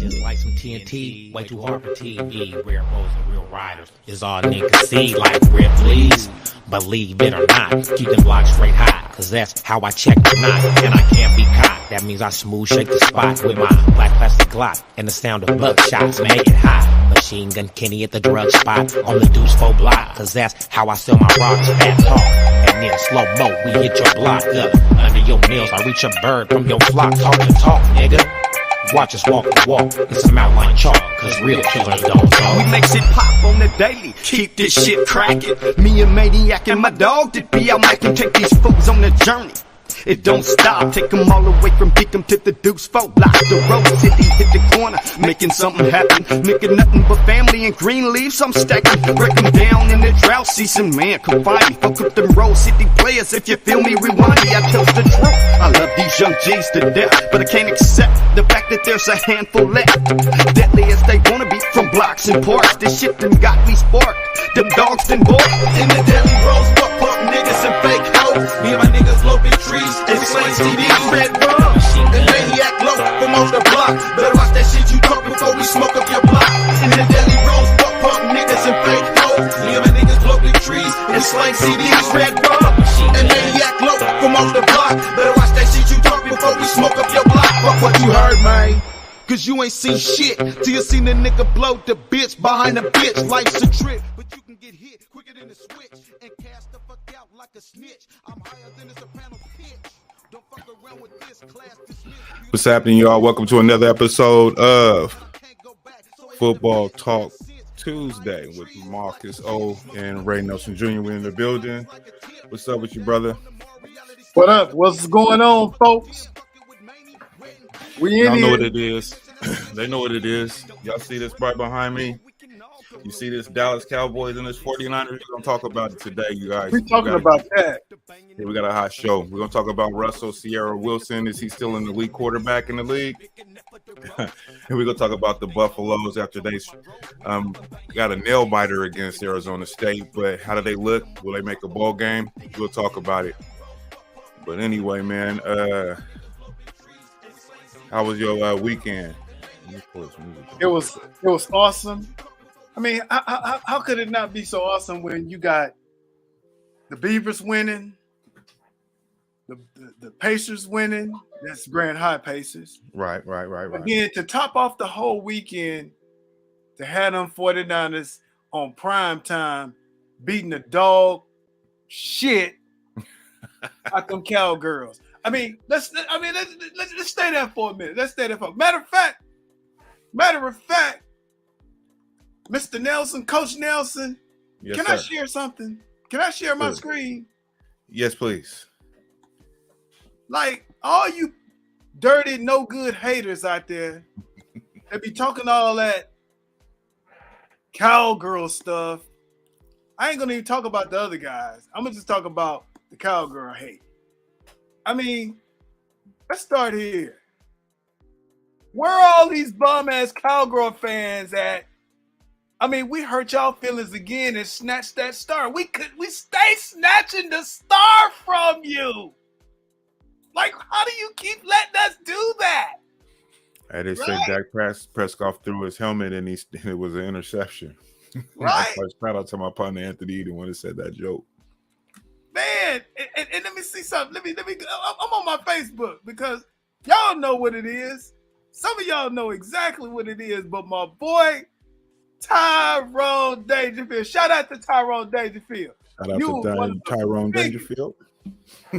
Just like some TNT, way too hard for TV. Rare roles and real riders is all niggas see. Like red, please. Believe it or not, keep them blocks straight high, cause that's how I check the knot, and I can't be caught. That means I smooth shake the spot with my black plastic Glock and the sound of buckshots make it hot. Machine gun Kenny at the drug spot on the Deuce 4 block, cause that's how I sell my rocks, fat talk. And then slow-mo, we hit your block up. Under your nails, I reach a bird from your flock. Talk the talk, nigga. Watch us walk the walk, it's some outline chalk, cause real killers don't talk. We make shit pop on the daily, keep this shit cracking. Me and Maniac and my dog that be out making, take these fools on the journey. It don't stop, take them all away from Beacom to the Deuce 4 block. The road city hit the corner, making something happen. Making nothing but family and green leaves, I'm stacking. Break them down in the drought season, man, come find me. Fuck up them road city players, if you feel me, rewind me, I tell the truth. I love these young G's to death, but I can't accept the fact that there's a handful left. Deadly as they wanna be, from blocks and parks. This shit done got me sparked, them dogs done barked. In the deadly roads, fuck punk niggas and fake hoes. Me and my niggas blow big trees and slang CDs, red rum, and Maniac low from off the block. Better watch that shit you talk before we smoke up your block. In the deadly roads, fuck punk niggas and fake hoes. Me and my niggas blow big trees and slang CDs, red rum, and Maniac low from off the block. Better watch that shit you talk before we smoke up your block. Fuck what you heard, man. Cause you ain't seen shit till you seen the nigga blow the bitch behind the bitch. Life's a trip, but you can get hit quicker than a switch and cast the fuck out like a snitch. I'm higher than a soprano pitch. Don't fuck around with this class. What's happening, y'all? Welcome to another episode of Football Talk Tuesday with Mawkus O and Ray Nelson Jr. We're in the building. What's up with you, brother? What up? What's going on, folks? We in Y'all know here. what it is. They know what it is. Y'all see this right behind me? You see this Dallas Cowboys and this 49ers? We're going to talk about it today, you guys. We're talking about that. Yeah, we got a hot show. We're going to talk about Russel, Ciera, Wilson. Is he still an elite quarterback in the league? And we're going to talk about the Buffaloes after they got a nail biter against Arizona State. But how do they look? Will they make a ball game? We'll talk about it. But anyway, man, how was your weekend? It was awesome. I mean, how could it not be so awesome when you got the Beavers winning, the Pacers winning? That's Grand High Pacers. Right. Again, to top off the whole weekend, to have them 49ers on prime time beating the dog shit out them Cowgirls. I mean, let's stay there for a minute. Matter of fact, Mr. Nelson, Coach Nelson, yes, can sir. I share something? Can I share my screen? Yes, please. Like all you dirty, no good haters out there that be talking all that cowgirl stuff. I ain't gonna even talk about the other guys. I'm gonna just talk about the cowgirl hate. I mean, let's start here. Where are all these bum-ass cowgirl fans at? I mean, we hurt y'all feelings again and snatched that star. We stay snatching the star from you. Like, how do you keep letting us do that? I did say Dak Prescott threw his helmet and it was an interception. Right. Shout out to my partner Anthony Eden when he said that joke. Man, and let me see something. Let me. I'm on my Facebook because y'all know what it is. Some of y'all know exactly what it is, but my boy Tyrone Dangerfield. Shout out to Tyrone Dangerfield. Shout out to Tyrone Dangerfield.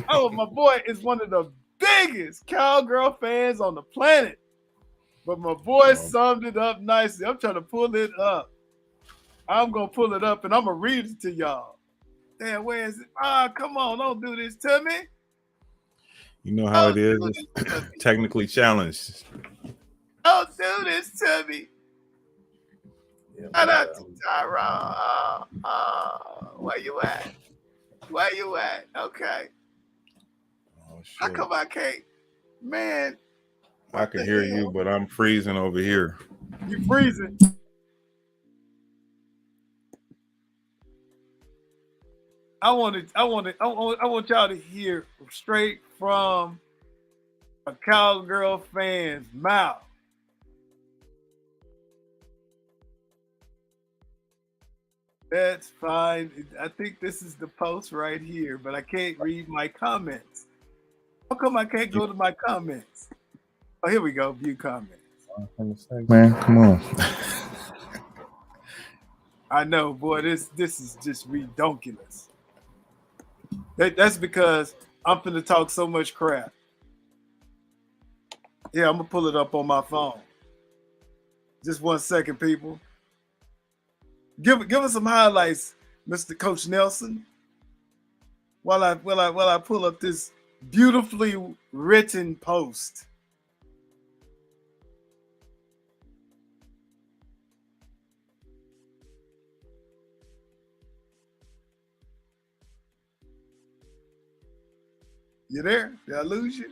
Oh, my boy is one of the biggest cowgirl fans on the planet. But my boy summed it up nicely. I'm trying to pull it up. I'm gonna pull it up and I'm gonna read it to y'all. Damn, where is it? Come on, don't do this to me. You know how it is. It's technically challenged. Don't do this to me. Shout out to Tyrone. Where you at? Okay. Oh, shit. How come I can't? Man. I can hear you, but I'm freezing over here. You freezing? I want y'all to hear straight from a cowgirl fan's mouth. That's fine. I think this is the post right here, but I can't read my comments. How come I can't go to my comments? Oh, here we go. View comments. Man, come on. I know, boy. This is just redonkulous. That's because I'm finna talk so much crap. Yeah, I'm gonna pull it up on my phone. Just 1 second, people. Give us some highlights, Mr. Coach Nelson. While I pull up this beautifully written post. You there? Did I lose you?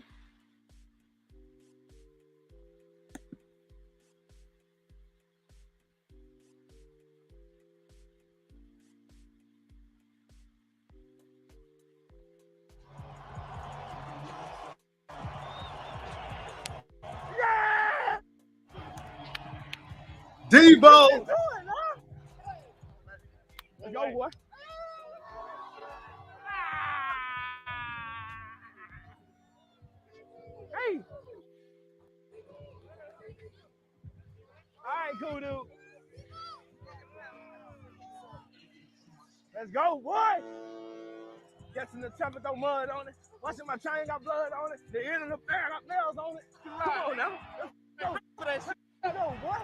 Debo! Let's go, boy. Hey. All right, cool, dude. Let's go, boy. Guessing the temper, throw mud on it. Watching my chain got blood on it. The end of the bear got nails on it. Come on now. Let's go, boy.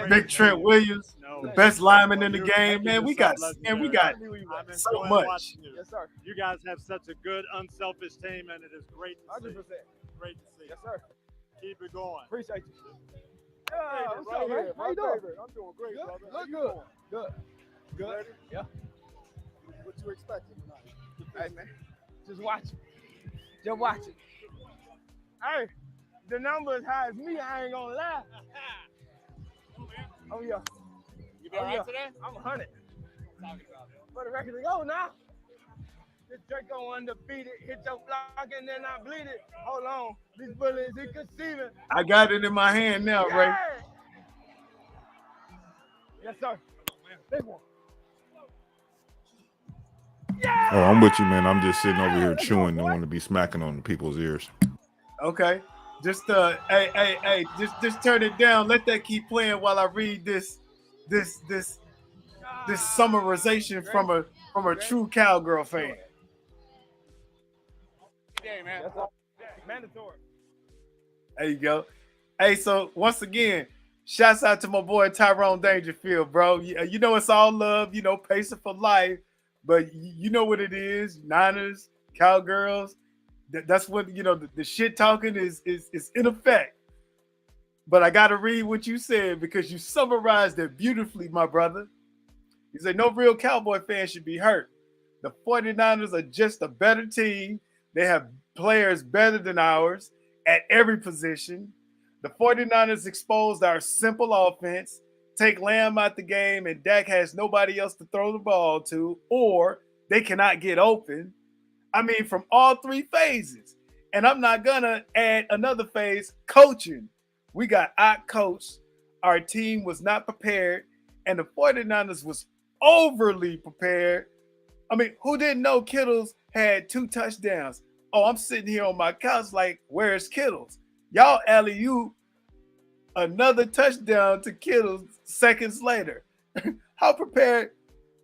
Big Trent Williams, the best lineman in the game. Man, we got so much. Yes, sir. You guys have such a good, unselfish team, and it is great to 100%. see. Great to see. Yes, sir. Keep it going. Appreciate you. Yeah, what's up, man? How you doing? I'm doing great, brother. Look good. Good. Good. Ready? Yeah. What you expecting tonight? Hey, man. Just watch it. Just watch it. Hey, the number as high as me, I ain't gonna lie. Oh, yeah. You be all right today? I'm 100. For the record to go now. This Draco undefeated. Hit your block and then I bleed it. Hold on. These bullets, he conceiving. I got it in my hand now, Ray. Yes, sir. Big one. Oh, I'm with you, man. I'm just sitting over here chewing. Don't want to be smacking on people's ears. Okay. Just hey, just turn it down. Let that keep playing while I read this summarization from a true cowgirl fan. Yeah, man. Mandatory. There you go. Hey, so once again, shouts out to my boy Tyrone Dangerfield, bro. You know it's all love, Pacer for life, but you know what it is. Niners, Cowgirls. That's what the shit talking is in effect. But I gotta read what you said because you summarized it beautifully, my brother. You said no real Cowboy fan should be hurt. The 49ers are just a better team. They have players better than ours at every position. The 49ers exposed our simple offense, take Lamb out the game, and Dak has nobody else to throw the ball to, or they cannot get open. I mean, from all three phases. And I'm not going to add another phase, coaching. We got out-coached. Our team was not prepared. And the 49ers was overly prepared. I mean, who didn't know Kittles had 2 touchdowns? Oh, I'm sitting here on my couch like, where's Kittles? Y'all alley-oop another touchdown to Kittles seconds later. How prepared?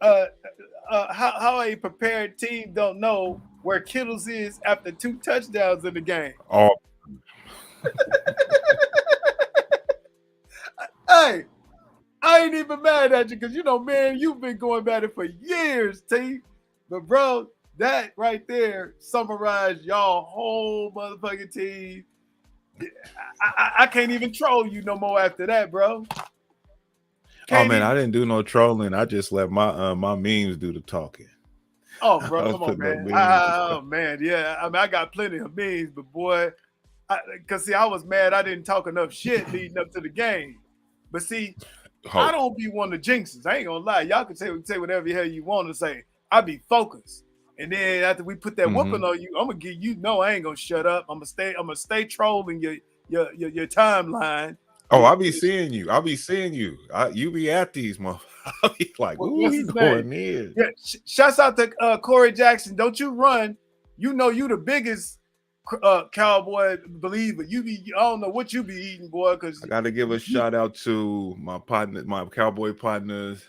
How a prepared team don't know where Kittles is after 2 touchdowns in the game? Oh, Hey, I ain't even mad at you because man, you've been going at it for years, T. But bro, that right there summarized y'all whole motherfucking team. I can't even troll you no more after that, bro. oh man, I didn't do no trolling. I just let my memes do the talking. Oh, bro, come on, man. Oh, man, yeah. I mean, I got plenty of memes, but boy, because see, I was mad I didn't talk enough shit leading up to the game. But see, I don't be one of the jinxes. I ain't gonna lie. Y'all can say whatever the hell you want to say. I be focused. And then after we put that whooping on you, I'm gonna give I ain't gonna shut up. I'm gonna stay trolling your timeline. Oh, I'll be seeing you. You be at these motherfuckers. I'll be like, ooh, What's he's his going name? in. Yeah, shouts out to Corey Jackson. Don't you run? You know you the biggest Cowboy believer. I don't know what you be eating, boy. Because I got to give a shout out to my partner, my Cowboy partners,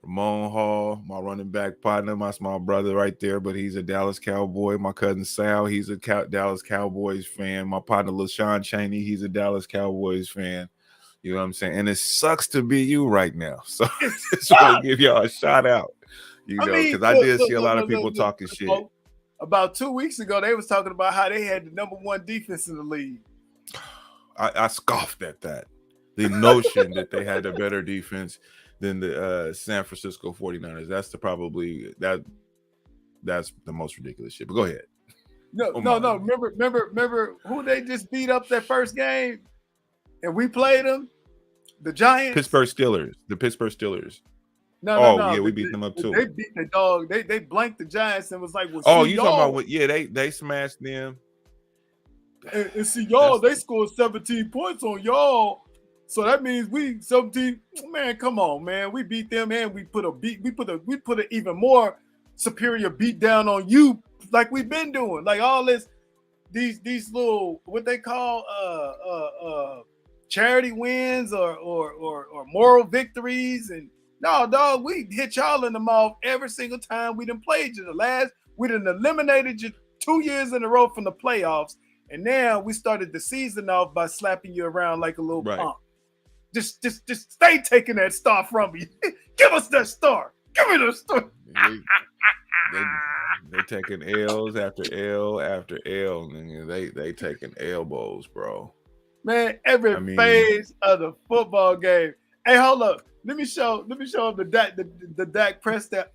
Ramon Hall, my running back partner, my small brother right there, but he's a Dallas Cowboy. My cousin Sal, he's a Dallas Cowboys fan. My partner LaShawn Chaney, he's a Dallas Cowboys fan. You know what I'm saying? And it sucks to be you right now. So just want to give y'all a shout out. You know, because I did see a lot of people talking shit. About 2 weeks ago, they was talking about how they had the #1 defense in the league. I scoffed at that. The notion that they had a better defense than the San Francisco 49ers. That's the most ridiculous shit. But go ahead. No. Remember who they just beat up that first game, and we played them, the Giants, Pittsburgh Steelers. The Pittsburgh Steelers. No. Yeah, we beat them up too. They beat the dog. They blanked the Giants and was like, "Well, oh, you talking about what? Yeah, they smashed them. And see y'all, they scored 17 points on y'all. So that means we 17. Man, come on, man. We beat them and we put an even more superior beat down on you, like we've been doing. Like all these little what they call charity wins or moral victories. And no, dog, we hit y'all in the mouth every single time we done played you. We done eliminated you 2 years in a row from the playoffs. And now we started the season off by slapping you around like a little punk. Just stay taking that star from me. Give us that star. Give me the star. They taking L's after L after L. They taking elbows, bro. Man, phase of the football game. Hey, hold up. Let me show them the Dak Prescott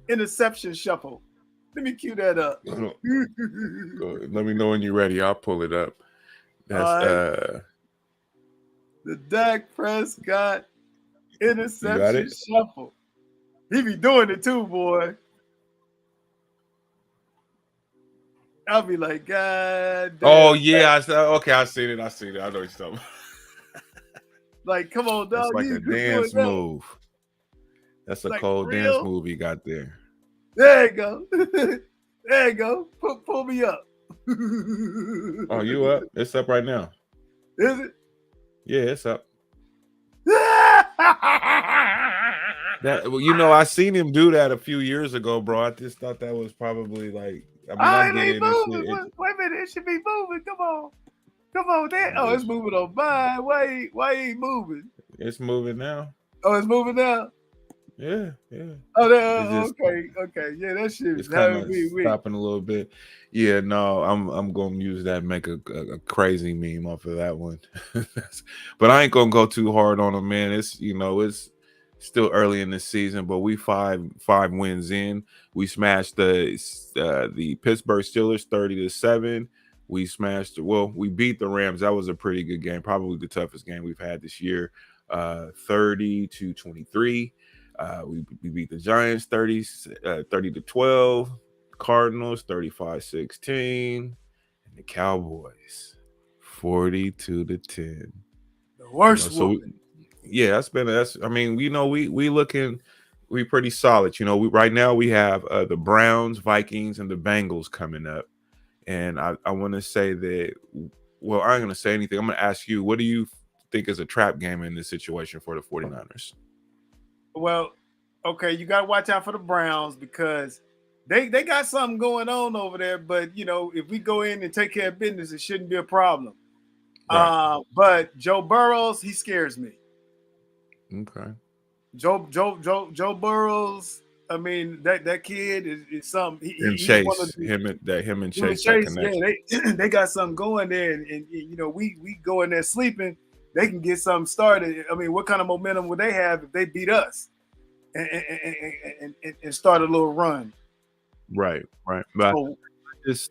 interception shuffle. Let me cue that up. Let me know when you're ready. I'll pull it up. That's the Dak Prescott interception shuffle. He be doing it too, boy. I'll be like, God damn. Oh yeah, I seen it. I know you're talking about. Like, come on, dog. It's like a dance move. That's a like cold dance move he got there. There you go. There you go. Pull me up. Oh, you up? It's up right now. Is it? Yeah, it's up. I seen him do that a few years ago, bro. I just thought that was probably like. I mean, moving. Wait a minute, it should be moving. Come on, there. Oh, it's moving on by. Why ain't moving? It's moving now. Oh, it's moving now. Yeah. Oh, okay. Yeah, that shit is kind of stopping a little bit. Yeah, no, I'm gonna use that and make a crazy meme off of that one. But I ain't gonna go too hard on him, man. It's still early in the season, but we five wins in. We smashed the Pittsburgh Steelers 30-7. We beat the Rams. That was a pretty good game, probably the toughest game we've had this year. 30-23. We beat the Giants 30-12, Cardinals 35-16, and the Cowboys 42-10. The worst one. We pretty solid. Right now we have the Browns, Vikings, and the Bengals coming up. And I want to say that, well, I ain't going to say anything. I'm going to ask you, what do you think is a trap game in this situation for the 49ers? Well, okay, you got to watch out for the Browns because they got something going on over there. But, if we go in and take care of business, it shouldn't be a problem. Right. But Joe Burrows, he scares me. Okay. Joe Burrows. I mean, that kid is something. Chase, him and Chase. Yeah, they got something going there, and we go in there sleeping. They can get something started. I mean, what kind of momentum would they have if they beat us and start a little run? Right. But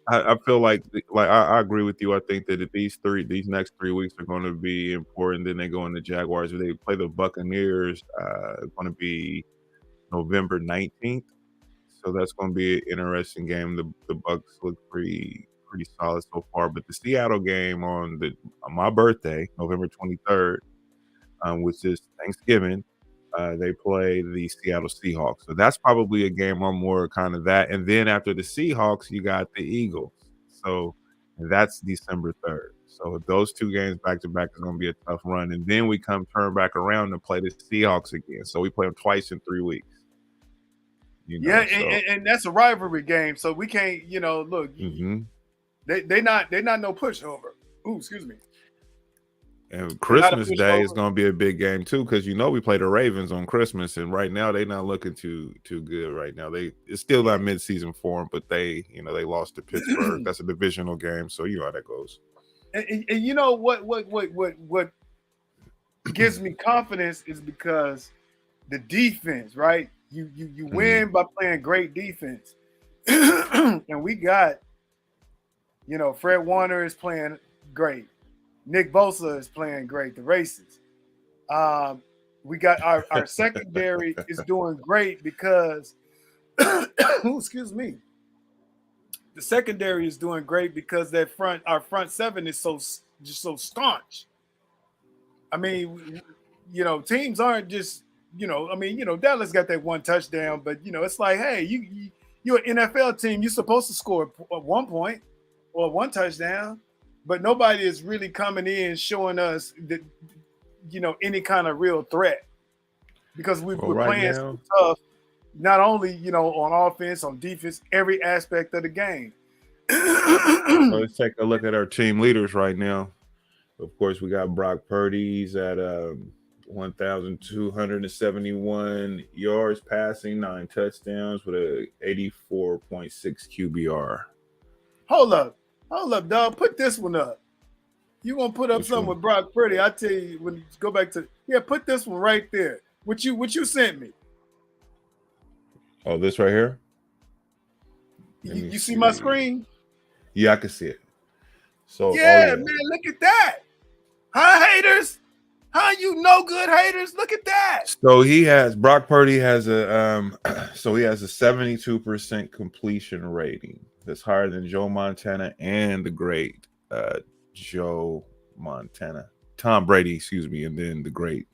I feel like I agree with you. I think that if these next 3 weeks are going to be important, then they go into Jaguars. They play the Buccaneers. Going to be November 19th, so that's going to be an interesting game. The Bucs look pretty solid so far, but the Seattle game on my birthday, November 23rd, which is Thanksgiving. They play the Seattle Seahawks. So that's probably a game on more kind of that. And then after the Seahawks, you got the Eagles. So that's December 3rd. So those two games back to back is going to be a tough run. And then we turn back around and play the Seahawks again. So we play them twice in 3 weeks. And that's a rivalry game. So we can't, look, they not no pushover. Ooh, excuse me. And Christmas Day is going to be a big game too, because we play the Ravens on Christmas, and right now they're not looking too good. Right now, it's still not midseason for them, but they lost to Pittsburgh. That's a divisional game, so you know how that goes. And you know what gives me confidence is because the defense, right? You win by playing great defense, and we got, Fred Warner is playing great. Nick Bosa is playing great. The races. We got our secondary is doing great because, excuse me. The secondary is doing great because our front seven is so staunch. I mean, teams aren't just, Dallas got that one touchdown, but it's like, hey, you're an NFL team. You're supposed to score 1 point or one touchdown. But nobody is really coming in showing us that, any kind of real threat because we're playing so tough, not only, on offense, on defense, every aspect of the game. So let's take a look at our team leaders right now. Of course, we got Brock Purdy. He's at 1,271 yards passing, 9 touchdowns with a 84.6 QBR. Hold up, dog. Put this one up. You gonna put up something with Brock Purdy? I tell you, when you go back to put this one right there. What you sent me? Oh, this right here. You see my screen? Yeah, I can see it. So man, look at that. Huh, haters? Huh, you no good haters? Look at that. So Brock Purdy has a 72% completion rating. That's higher than Joe Montana and the great Tom Brady, excuse me, and then the great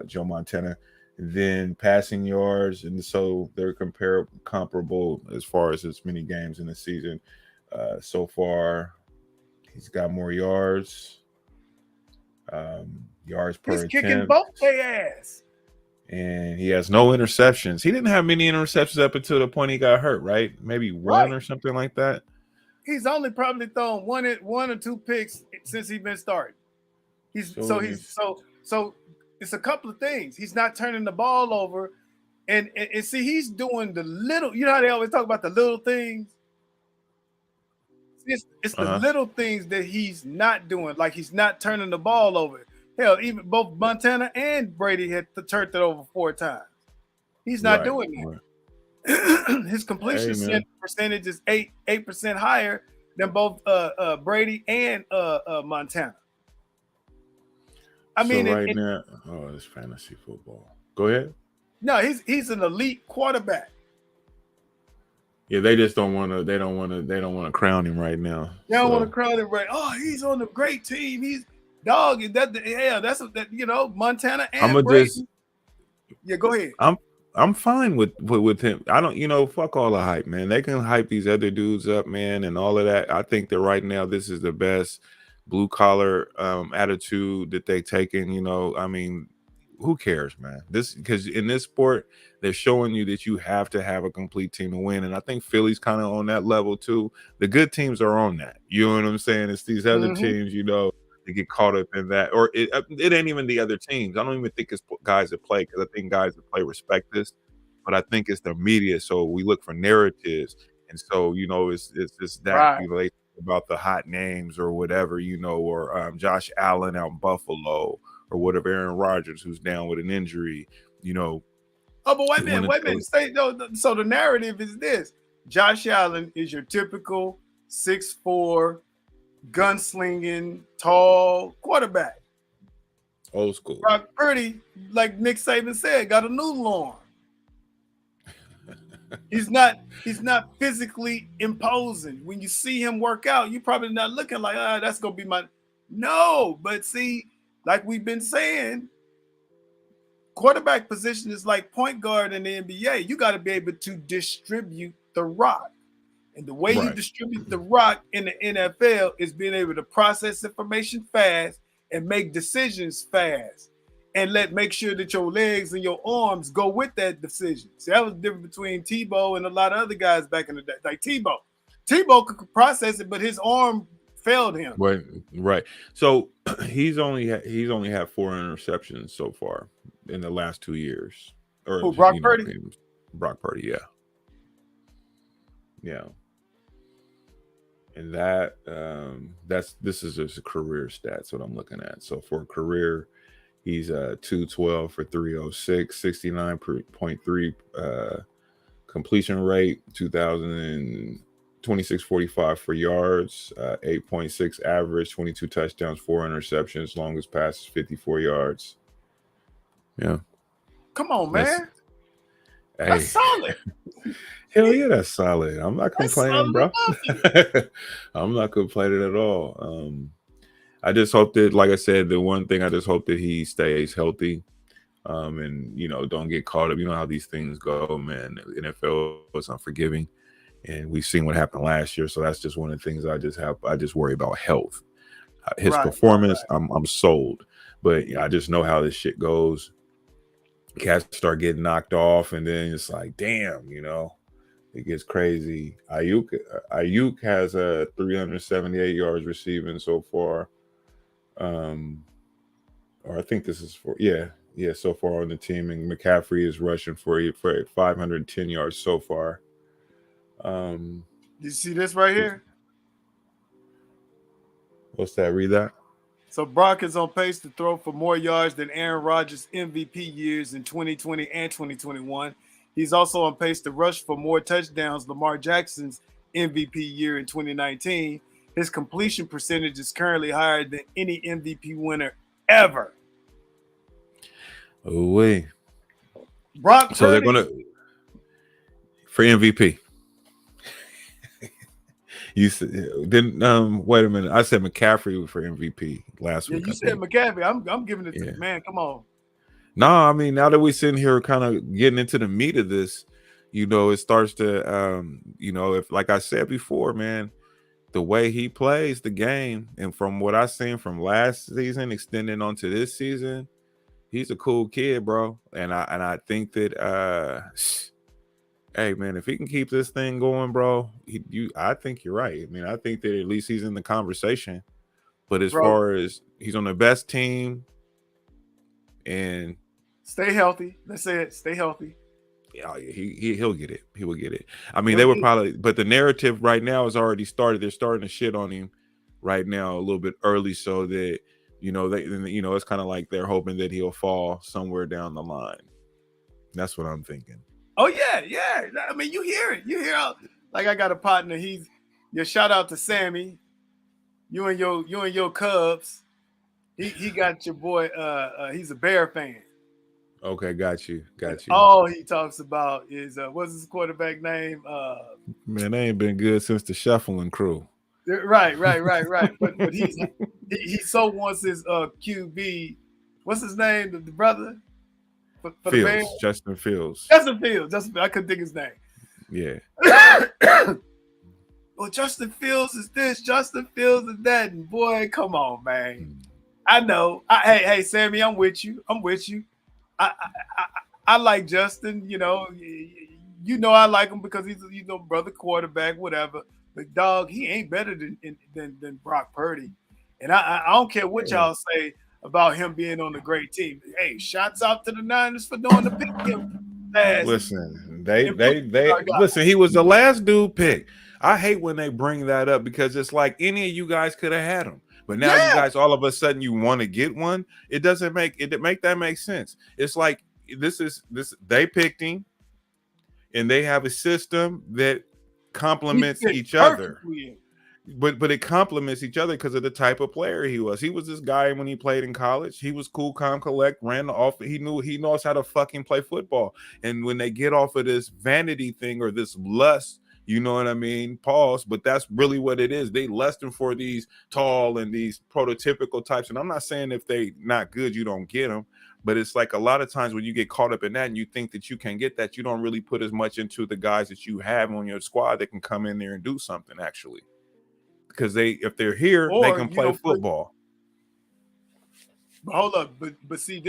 Joe Montana. And then passing yards, and so they're comparable as far as many games in the season. So far, he's got more yards. Yards per attempt. He's kicking both their ass. And he has no interceptions. He didn't have many interceptions up until the point he got hurt, right? Maybe one or something like that. He's only probably thrown one or two picks since he's been starting. So it's a couple of things. He's not turning the ball over, and see, he's doing the little. You know how they always talk about the little things. It's the little things that he's not doing. Like he's not turning the ball over. Hell, even both Montana and Brady had turned it over 4 times. He's not doing that. His completion percentage is 8% higher than both Brady and Montana. Now, it's fantasy football. Go ahead. No, he's an elite quarterback. Yeah, they just don't want to. They don't want to crown him right now. They don't want to crown him right. Oh, he's on a great team. He's dog. That's Montana and Brady. Go ahead. I'm fine with him. I don't, fuck all the hype, man. They can hype these other dudes up, man, and all of that. I think that right now this is the best blue collar attitude that they've taken. Who cares, man? Because in this sport, they're showing you that you have to have a complete team to win, and I think Philly's kind of on that level too. The good teams are on that. You know what I'm saying? It's these other teams, they get caught up in that, or it ain't even the other teams. I don't even think it's guys that play, because I think guys that play respect this, but I think it's the media. So we look for narratives, and so it's that right. About the hot names or whatever, or Josh Allen out in Buffalo, or whatever, Aaron Rodgers who's down with an injury, Oh, but wait a minute. So the narrative is this: Josh Allen is your typical 6'4", gunslinging, tall quarterback. Old school. Brock Purdy, like Nick Saban said, got a noodle arm. He's not physically imposing. When you see him work out, you're probably not looking like, that's gonna be my no. But see, like we've been saying, quarterback position is like point guard in the NBA. You got to be able to distribute the rock. And the way you distribute the rock in the NFL is being able to process information fast and make decisions fast. And make sure that your legs and your arms go with that decision. See, that was different between Tebow and a lot of other guys back in the day. Like Tebow could process it, but his arm failed him. Right. So he's only had 4 interceptions so far in the last 2 years. Or who, Brock Purdy? Brock Purdy, yeah. Yeah. And this is just a career stats what I'm looking at. So for a career, he's 212 for 306, 69.3 completion rate, 2645 for yards, 8.6 average, 22 touchdowns, 4 interceptions, longest pass is 54 yards. Yeah. Come on, man. That's solid. Hell yeah, that's solid. I'm not complaining, bro. I'm not complaining at all. I just hope that, like I said, the one thing I just hope that he stays healthy, and don't get caught up. You know how these things go, man. The NFL is unforgiving, and we've seen what happened last year. So that's just one of the things I just worry about health. His performance, I'm sold, but I just know how this shit goes. Cats start getting knocked off, and then it's like, damn, it gets crazy. Ayuk has 378 yards receiving so far. Or I think this is so far on the team, and McCaffrey is rushing for 510 yards so far. You see this right here? What's that? Read that. So Brock is on pace to throw for more yards than Aaron Rodgers' MVP years in 2020 and 2021. He's also on pace to rush for more touchdowns Lamar Jackson's MVP year in 2019. His completion percentage is currently higher than any MVP winner ever. Oh, wait. Brock Purdy. So they're going to for MVP. You said wait a minute. I said McCaffrey for MVP last week. You said McCaffrey. I'm giving it to the man. Come on. No, I mean, now that we're sitting here kind of getting into the meat of this, it starts to if, like I said before, man, the way he plays the game, and from what I've seen from last season extending onto this season, he's a cool kid, bro. And I think that hey, man, if he can keep this thing going, bro, I think you're right. I mean, I think that at least he's in the conversation. But as far as he's on the best team and stay healthy. Let's say it. Stay healthy. Yeah, he'll get it. He will get it. I mean, they were probably, but the narrative right now has already started. They're starting to shit on him right now a little bit early, so that it's kind of like they're hoping that he'll fall somewhere down the line. That's what I'm thinking. Oh yeah. I mean, you hear it. You hear like I got a partner. Shout out to Sammy. You and your Cubs. He got your boy. He's a Bear fan. Okay, got you. All he talks about is what's his quarterback name? Man, they ain't been good since the Shuffling Crew. Right. But he so wants his QB. What's his name? The brother. For Fields, Justin Fields. I couldn't think his name. Yeah. Well, Justin Fields is this, Justin Fields is that, and boy, come on, man. I know. Hey, Sammy, I'm with you. I like Justin. I like him because he's brother quarterback, whatever. But dog, he ain't better than Brock Purdy. And I don't care what y'all say about him being on a great team. Hey, shots out to the Niners for doing the pick him. Listen, they listen. He was the last dude picked. I hate when they bring that up because it's like any of you guys could have had him, but now you guys all of a sudden you want to get one. It doesn't make that make sense. It's like this. They picked him, and they have a system that complements each other. But it complements each other because of the type of player he was. He was this guy when he played in college. He was cool, calm, collect, ran the offense. He knows how to fucking play football. And when they get off of this vanity thing or this lust You know what I mean? Pause. But that's really what it is. They less than for these tall and these prototypical types. And I'm not saying if they not good, you don't get them. But it's like a lot of times when you get caught up in that and you think that you can get that, you don't really put as much into the guys that you have on your squad that can come in there and do something actually. Because if they're here, they can play football. But hold up, but see,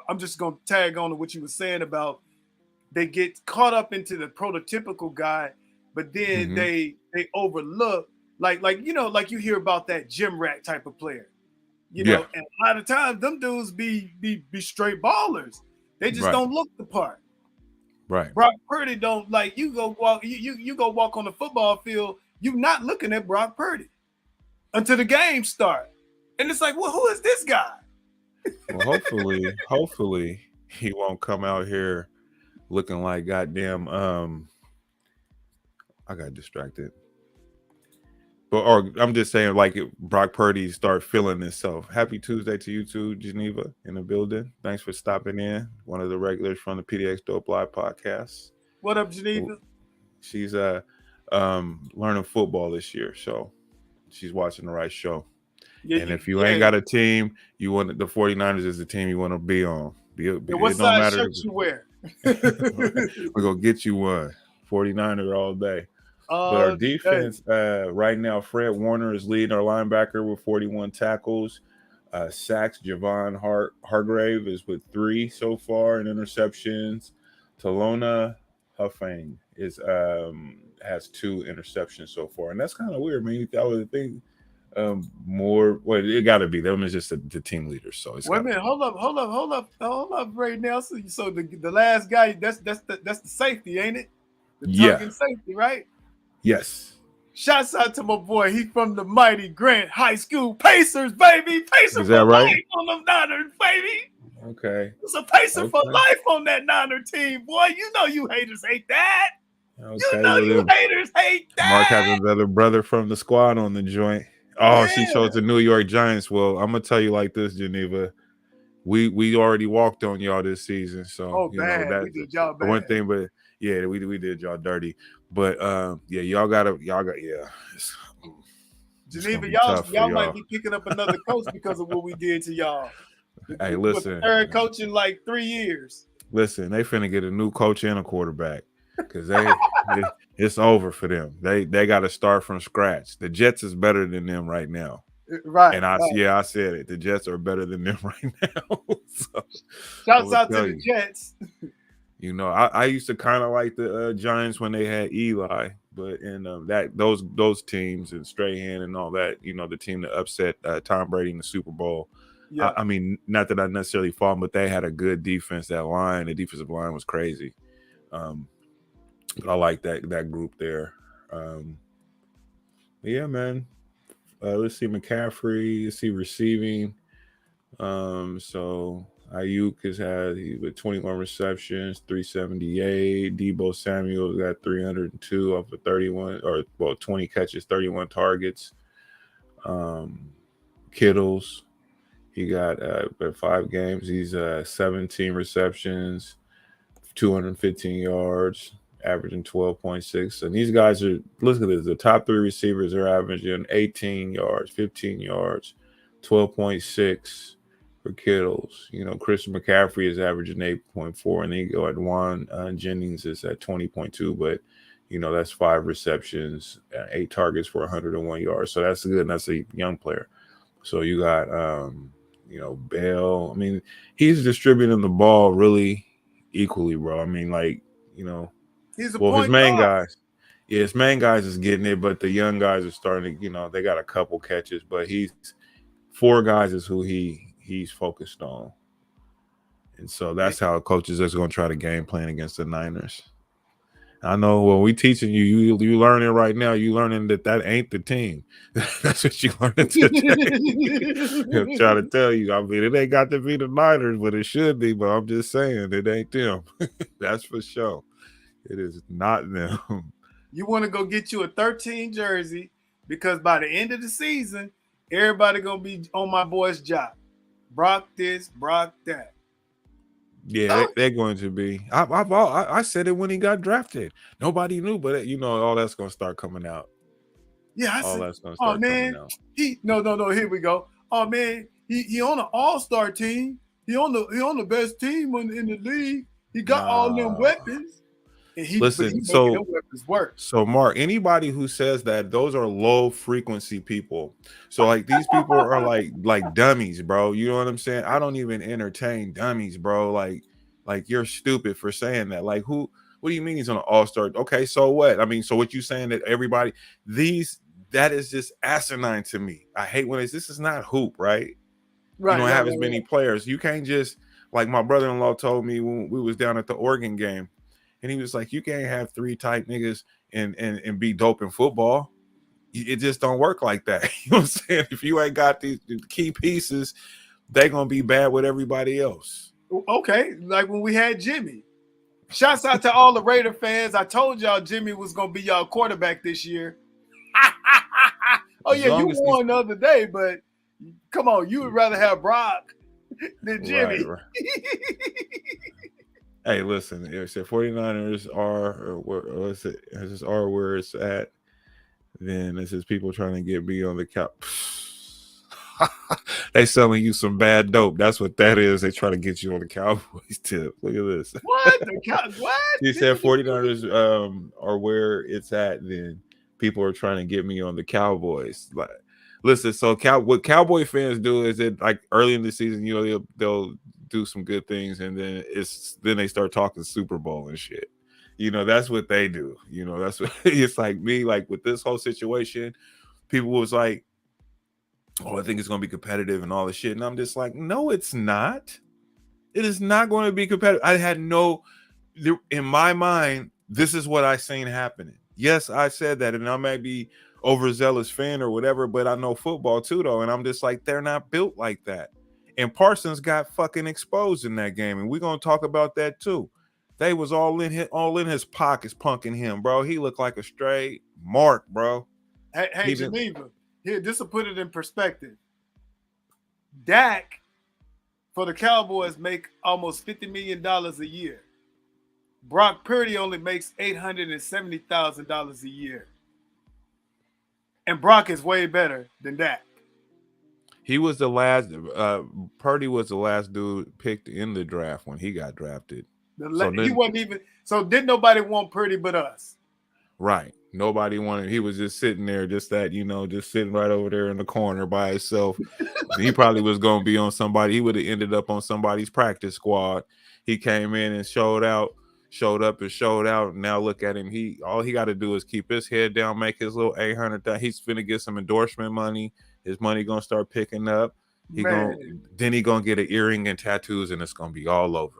I'm just gonna tag on to what you were saying about they get caught up into the prototypical guy, but then they overlook like you hear about that gym rat type of player, you know, and a lot of times them dudes be straight ballers. They just don't look the part. Right. Brock Purdy don't like you go walk you go walk on the football field, you not looking at Brock Purdy until the game start, and it's like, well, who is this guy? Well, hopefully he won't come out here looking like goddamn. I got distracted, or I'm just saying, like Brock Purdy start feeling himself. Happy Tuesday to you too, Geneva, in the building. Thanks for stopping in. One of the regulars from the PDX Dope Live podcast. What up, Geneva? She's learning football this year, so she's watching the right show. Yeah, and if you ain't got a team, you want the 49ers is the team you want to be on. What size shirt you wear? We're going to get you one. 49er all day. But our defense, right now, Fred Warner is leading our linebacker with 41 tackles. Sacks, Javon Hargrave is with 3 so far in interceptions. Talona Huffing has 2 interceptions so far. And that's kind of weird, man. I would think it got to be them is just the team leaders. So it's wait a minute, hold up right now. So the last guy, that's the safety, ain't it? The token safety, right? Yes. Shouts out to my boy. He from the mighty Grant High School Pacers, baby. Pacers is that for right? life on them Niners, baby. Okay. It's a Pacer for life on that Niner team, boy. You know you haters hate that. Okay, you know you haters hate that. Mark has another brother from the squad on the joint. Oh, she chose the New York Giants. Well, I'm gonna tell you like this, Geneva. We already walked on y'all this season, so we did y'all bad. One thing, but yeah, we did y'all dirty. But y'all got. Geneva, y'all might be picking up another coach because of what we did to y'all. Hey, listen, the third coach in like 3 years. Listen, they finna get a new coach and a quarterback because it's over for them. They got to start from scratch. The Jets is better than them right now. Right. And I said it. The Jets are better than them right now. So, shouts out to the Jets. You know, I used to kind of like the Giants when they had Eli, but in those teams and Strahan and all that, you know, the team that upset Tom Brady in the Super Bowl. Yeah. I mean, not that I necessarily fought, but they had a good defense. That line, the defensive line was crazy. But I like that group there. Yeah, man. Let's see McCaffrey. Let's see receiving. So Ayuk has had with 21 receptions, 378. Debo Samuel's got 302 off of 20 catches, 31 targets. Kittles, he got 5 games. He's 17 receptions, 215 yards, averaging 12.6. And these guys are, look at this, the top 3 receivers are averaging 18 yards, 15 yards, 12.6 for Kittles. You know, Christian McCaffrey is averaging 8.4, and then you go at Juan Jennings is at 20.2, but you know, that's 5 receptions, 8 targets for 101 yards. So that's good. And that's a young player. So you got, Bell. I mean, he's distributing the ball really equally, bro. I mean, like, you know, his main guys. Yeah, his main guys is getting it, but the young guys are starting to, you know, they got a couple catches, but 4 guys is who he's focused on. And so that's how coaches is going to try to game plan against the Niners. I know when we teaching you learning right now, you learning that ain't the team. That's what you learning today. I'm trying to tell you. I mean, it ain't got to be the Niners, but it should be. But I'm just saying it ain't them. That's for sure. It is not them. You want to go get you a 13 jersey because by the end of the season, everybody going to be on my boy's job. Brock this, Brock that. Yeah, they're going to be. I said it when he got drafted. Nobody knew, but all that's going to start coming out. Yeah, I All said, that's going to oh start coming man, out. no, here we go. Oh man, he on an all-star team. He on the best team in the league. He got all them weapons. And he making them weapons work. So Mark, anybody who says that, those are low frequency people. So like these people are like dummies, bro. You know what I'm saying? I don't even entertain dummies, bro. Like you're stupid for saying that. Like what do you mean he's on an all-star? Okay, so what? I mean, so what you saying that everybody that is just asinine to me. I hate when this is not hoop, right? Right. You don't have as many players. You can't just, like my brother-in-law told me when we was down at the Oregon game. And he was like, you can't have 3 type niggas and be dope in football. It just don't work like that. You know what I'm saying? If you ain't got these key pieces, they're going to be bad with everybody else. Okay, like when we had Jimmy. Shouts out to all the Raider fans. I told y'all Jimmy was going to be y'all quarterback this year. Oh, yeah, you won the other day, but come on, you would rather have Brock than Jimmy. Right. Hey, listen, if the 49ers are where it's at, then this is people trying to get me on the couch. They selling you some bad dope. That's what that is. They try to get you on the Cowboys tip. Look at this. What? What? He said 49ers are where it's at, then people are trying to get me on the Cowboys. Like, listen, so what Cowboy fans do is that like early in the season, they'll do some good things, and then they start talking Super Bowl and shit. That's what they do. That's what it's like me. Like with this whole situation, people was like, "Oh, I think it's gonna be competitive and all this shit," and I'm just like, "No, it's not. It is not going to be competitive." I had in my mind, this is what I seen happening. Yes, I said that, and I might be overzealous fan or whatever, but I know football too, though, and I'm just like, they're not built like that. And Parsons got fucking exposed in that game, and we're gonna talk about that too. They was all in his pockets, punking him, bro. He looked like a straight mark, bro. Hey, Geneva, here, this will put it in perspective. Dak for the Cowboys make almost $50 million a year. Brock Purdy only makes $870,000 a year, and Brock is way better than Dak. He was the last. Purdy was the last dude picked in the draft when he got drafted. He wasn't even. So didn't nobody want Purdy but us? Right. Nobody wanted. He was just sitting there, just sitting right over there in the corner by himself. He probably was going to be on somebody. He would have ended up on somebody's practice squad. He came in and showed up and showed out. Now look at him. All he got to do is keep his head down, make his little 800. He's finna get some endorsement money. His money gonna start picking up. He gonna get an earring and tattoos, and it's gonna be all over.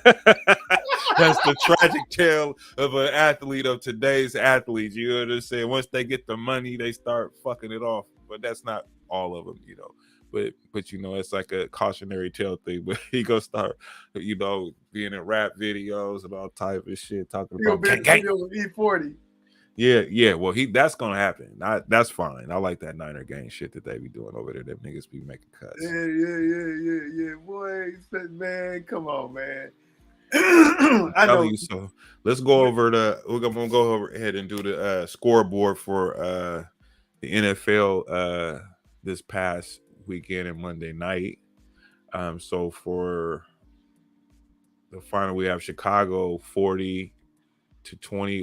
That's the tragic tale of an athlete, of today's athletes. You know what I'm saying? Once they get the money, they start fucking it off. But that's not all of them, But it's like a cautionary tale thing. But he gonna start, being in rap videos and all type of shit, talking about E40. Yeah. Well, that's gonna happen. That's fine. I like that Niner gang shit that they be doing over there. Them niggas be making cuts. Yeah. Boy, man, come on, man. I know you. So let's go over we're gonna go over ahead and do the scoreboard for the NFL this past weekend and Monday night. So for the final, we have Chicago 40-20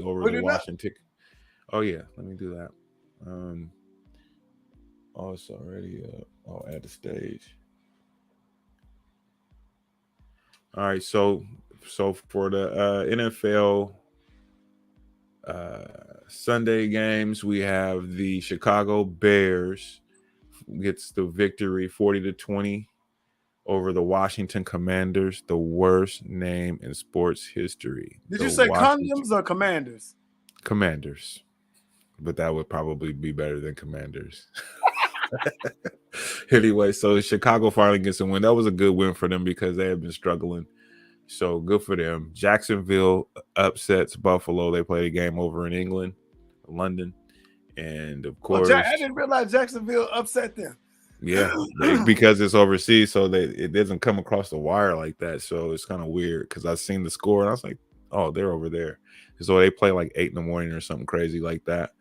over the Washington. Oh yeah, let me do that. It's already at the stage. All right, so for the NFL Sunday games, we have the Chicago Bears gets the victory 40-20 over the Washington Commanders, the worst name in sports history. Did you say condoms or Commanders? Commanders. But that would probably be better than Commanders. Anyway, so Chicago finally gets a win. That was a good win for them because they have been struggling. So good for them. Jacksonville upsets Buffalo. They played a game over in England, London. And of course, I didn't realize Jacksonville upset them. Yeah, because it's overseas, so it doesn't come across the wire like that. So it's kind of weird because I seen the score and I was like, oh, they're over there. So they play like 8 in the morning or something crazy like that.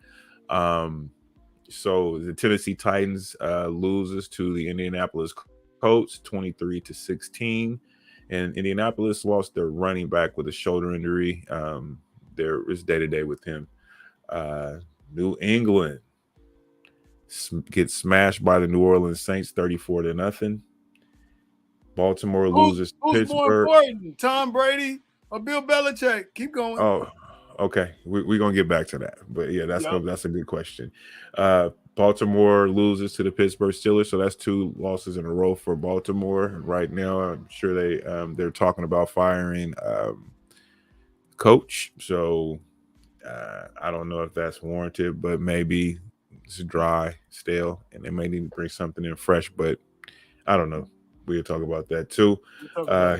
So the Tennessee Titans loses to the Indianapolis Colts 23-16, and Indianapolis lost their running back with a shoulder injury. There is day to day with him. New England gets smashed by the New Orleans Saints 34-0. Baltimore loses to Who's more Pittsburgh. important, Tom Brady or Bill Belichick? Keep going. Oh, okay. We're gonna get back to that, but yeah, that's a good question. Baltimore loses to the Pittsburgh Steelers, so that's 2 losses in a row for Baltimore right now. I'm sure they're talking about firing coach, so I don't know if that's warranted, but maybe it's dry, stale, and they may need to bring something in fresh. But I don't know. We'll talk about that too.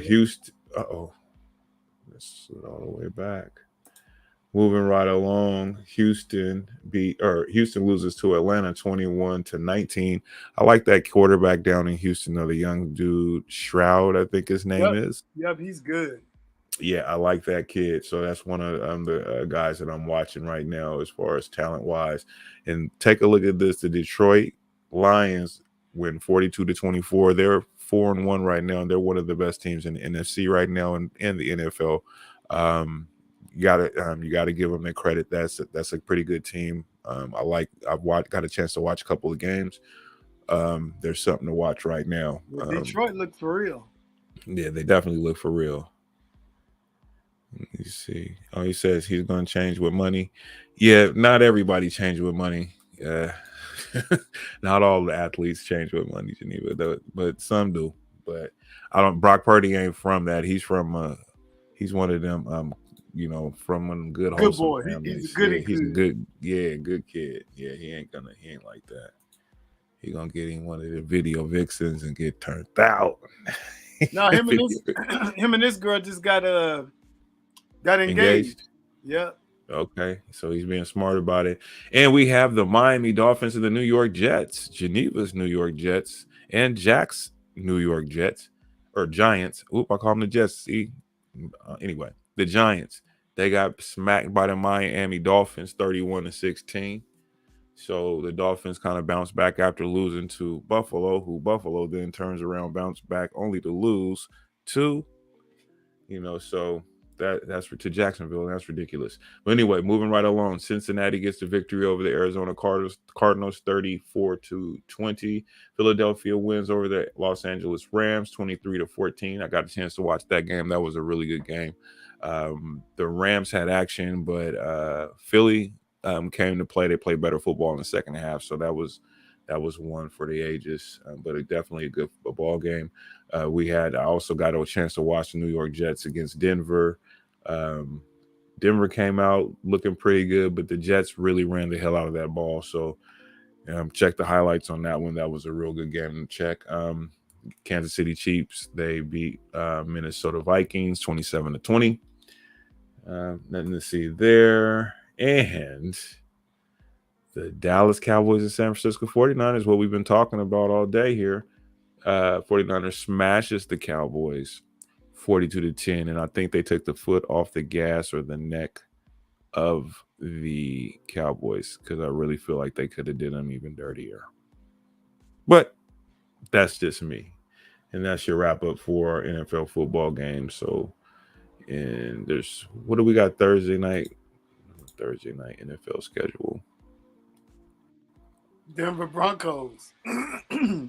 Houston. Let's slid all the way back. Moving right along, Houston loses to Atlanta 21-19. I like that quarterback down in Houston, the young dude Shroud, I think his name is. Yep, he's good. Yeah, I like that kid. So that's one of the guys that I'm watching right now as far as talent wise. And take a look at this: the Detroit Lions win 42-24. They're 4-1 right now, and they're one of the best teams in the NFC right now and in the NFL. You gotta give them their credit. That's a pretty good team. I've got a chance to watch a couple of games. There's something to watch right now. Detroit look for real. Yeah, they definitely look for real. Let me see. Oh, he says he's going to change with money. Yeah, not everybody change with money. Not all the athletes change with money, Geneva, but some do. But Brock Purdy ain't from that. He's from he's one of them from one of them good wholesome boy. families. He's a good kid. Yeah, he ain't like that. He gonna get in one of the video vixens and get turned out. No, him and this girl just got engaged. Yeah. Okay, so he's being smart about it. And we have the Miami Dolphins and the New York Jets, Geneva's New York Jets, and Jack's New York Jets, or Giants. Oop, I call them the Jets. See? Anyway, the Giants, they got smacked by the Miami Dolphins 31-16. So the Dolphins kind of bounced back after losing to Buffalo, who Buffalo then turns around, bounced back only to lose to, so that's to Jacksonville. That's ridiculous. But anyway, moving right along, Cincinnati gets the victory over the Arizona Cardinals 34-20. Philadelphia wins over the Los Angeles Rams 23-14. I got a chance to watch that game. That was a really good game. The Rams had action, but Philly came to play. They played better football in the second half, so that was one for the ages. But definitely a good ball game. I also got a chance to watch the New York Jets against Denver. Denver came out looking pretty good, but the Jets really ran the hell out of that ball. So check the highlights on that one. That was a real good game to check. Kansas City Chiefs, they beat Minnesota Vikings 27-20. Nothing to see there. And the Dallas Cowboys and San Francisco 49ers, what we've been talking about all day here. 49ers smashes the Cowboys 42-10, and I think they took the foot off the gas or the neck of the Cowboys because I really feel like they could have did them even dirtier. But that's just me. And that's your wrap up for our NFL football game. So, and what do we got Thursday night NFL schedule? Denver Broncos.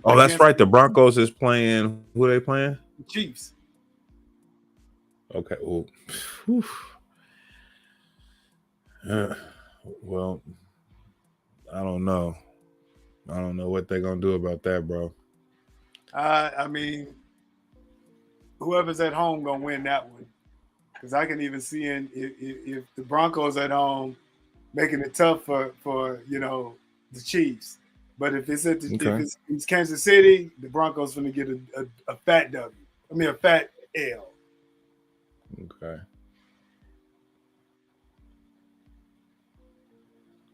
Oh, that's right. The Broncos is playing. Who are they playing? The Chiefs. Okay. Well, I don't know. I don't know what they're gonna do about that, bro. I mean, whoever's at home gonna win that one. Because I can even see if the Broncos at home making it tough for the Chiefs. But if it's if it's Kansas City, the Broncos going to get a fat W. I mean, a fat L. Okay.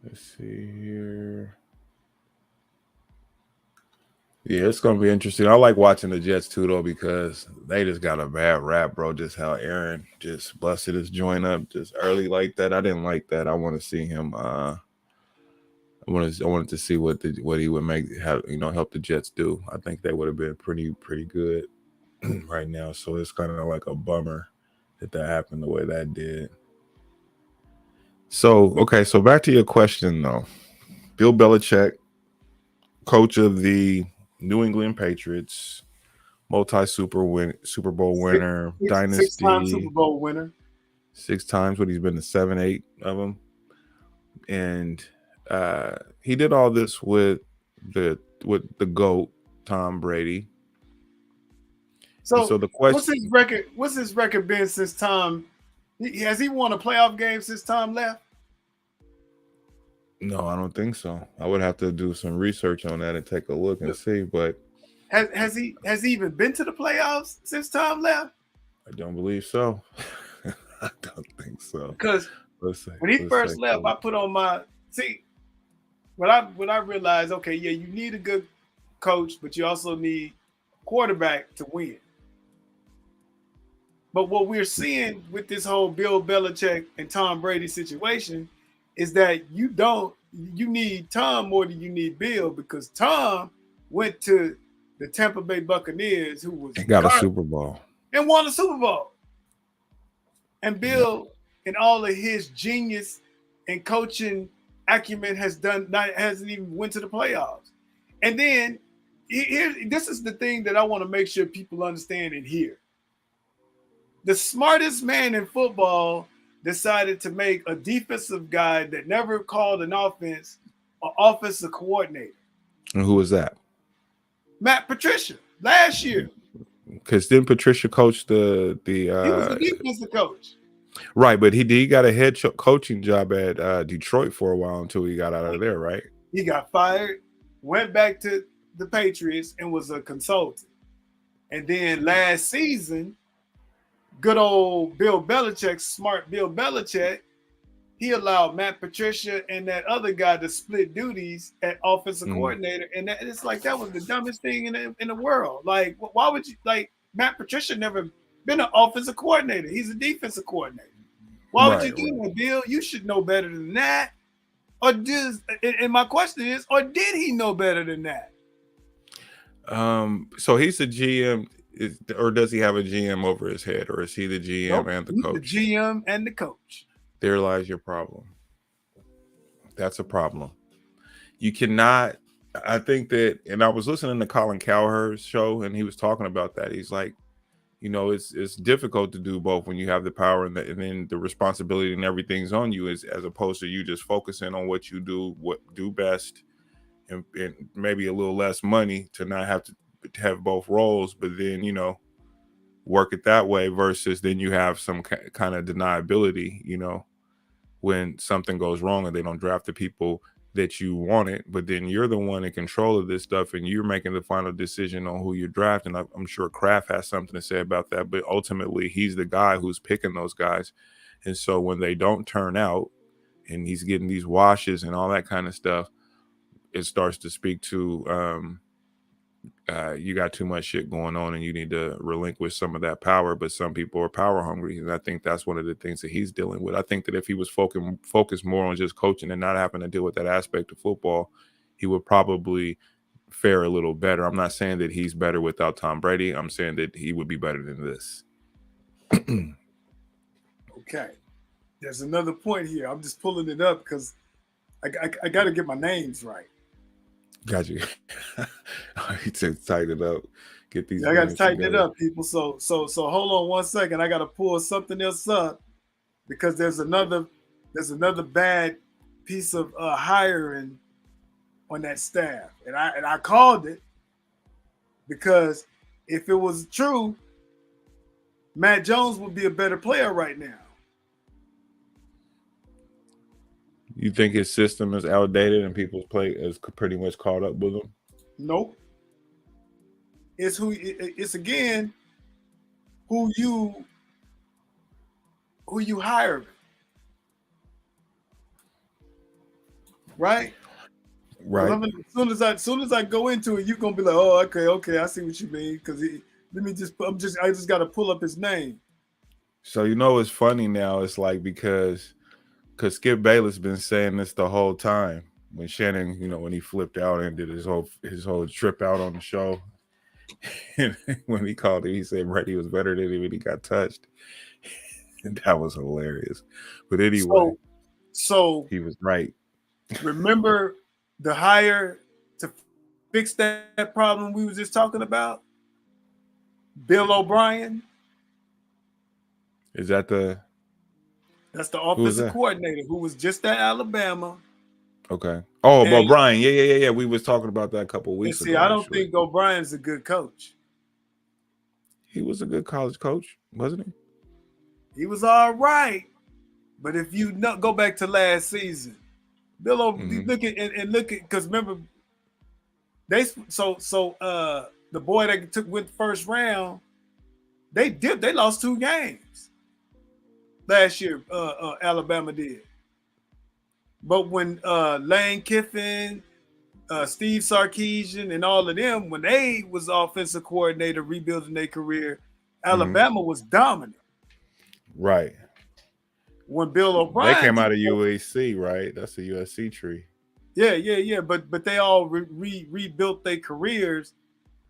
Let's see here. Yeah, it's gonna be interesting. I like watching the Jets too, though, because they just got a bad rap, bro. Just how Aaron just busted his joint up just early like that. I didn't like that. I want to see him. I wanted to see what he would help the Jets do. I think they would have been pretty good right now. So it's kind of like a bummer that happened the way that did. So okay, so back to your question though. Bill Belichick, coach of the New England Patriots, Super Bowl winner, Six-time Super dynasty, Bowl winner. 6 times. What he's been to 7, 8 of them, and he did all this with the GOAT Tom Brady. So the question, what's his record? What's his record been since Tom? Has he won a playoff game since Tom left? No, I don't think so. I would have to do some research on that and take a look and see. But has he even been to the playoffs since Tom left? I don't believe so. I don't think so. Because when he first left, I put on my when I realized, okay, yeah, you need a good coach, but you also need quarterback to win. But what we're seeing with this whole Bill Belichick and Tom Brady situation is that you need Tom more than you need Bill, because Tom went to the Tampa Bay Buccaneers, who was got a Super Bowl and won a Super Bowl. And Bill, in all of his genius and coaching acumen, hasn't even went to the playoffs. And then this is the thing that I want to make sure people understand and hear. The smartest man in football decided to make a defensive guy that never called an offense an offensive coordinator. And who was that? Matt Patricia last year. Because then Patricia coached he was a defensive coach. Right, but he got a head coaching job at Detroit for a while until he got out of there, right? He got fired, went back to the Patriots, and was a consultant. And then last season, good old Bill Belichick, smart Bill Belichick, he allowed Matt Patricia and that other guy to split duties at offensive coordinator. And it's like, that was the dumbest thing in the world. Like, why would you, like, Matt Patricia never been an offensive coordinator. He's a defensive coordinator. Why would you do that, Bill? You should know better than that. And my question is, or did he know better than that? So he's the GM, or does he have a GM over his head, or is he the GM and the coach? The GM and the coach. There lies your problem. That's a problem. You cannot. I think that, and I was listening to Colin Cowherd's show, and he was talking about that. He's like, it's difficult to do both when you have the power and then the responsibility and everything's on you, as opposed to you just focusing on what you do best, and maybe a little less money to not have to have both roles, but then work it that way, versus then you have some kind of deniability, when something goes wrong and they don't draft the people that you wanted, but then you're the one in control of this stuff and you're making the final decision on who you're drafting. I'm sure Kraft has something to say about that, but ultimately he's the guy who's picking those guys. And so when they don't turn out and he's getting these washes and all that kind of stuff, it starts to speak to you got too much shit going on and you need to relinquish some of that power. But some people are power hungry, and I think that's one of the things that he's dealing with. I think that if he was focused more on just coaching and not having to deal with that aspect of football, he would probably fare a little better. I'm not saying that he's better without Tom Brady. I'm saying that he would be better than this. Okay, there's another point here. I'm just pulling it up because I got to get my names right. Got you. I need to tighten it up. Get these. I got to tighten it up, people. So hold on one second. I got to pull something else up because there's another bad piece of hiring on that staff, and I called it because if it was true, Matt Jones would be a better player right now. You think his system is outdated and people's play is pretty much caught up with him? Nope. It's again who you hire, right? Right. As soon as I go into it, you're gonna be like, oh, okay, I see what you mean. Because I just got to pull up his name. So it's funny now. It's like because Skip Bayless been saying this the whole time. When Shannon, when he flipped out and did his whole trip out on the show, and when he called it, he said Brady was better than him when he got touched, and that was hilarious. But anyway, so he was right. Remember the hire to fix that problem we was just talking about? Bill O'Brien. Is that That's the offensive coordinator who was just at Alabama. Okay. Oh, O'Brien. Yeah. We was talking about that a couple weeks ago. I don't think O'Brien's a good coach. He was a good college coach, wasn't he? He was all right. But if you go back to last season, Bill O'Brien, look at because remember, the boy that went first round, they lost 2 games last year. Alabama did. But when Lane Kiffin, Steve Sarkisian, and all of them, when they was offensive coordinator rebuilding their career, Alabama was dominant. Right. When Bill O'Brien, they came out of USC, right? That's a USC tree. Yeah. But they all rebuilt their careers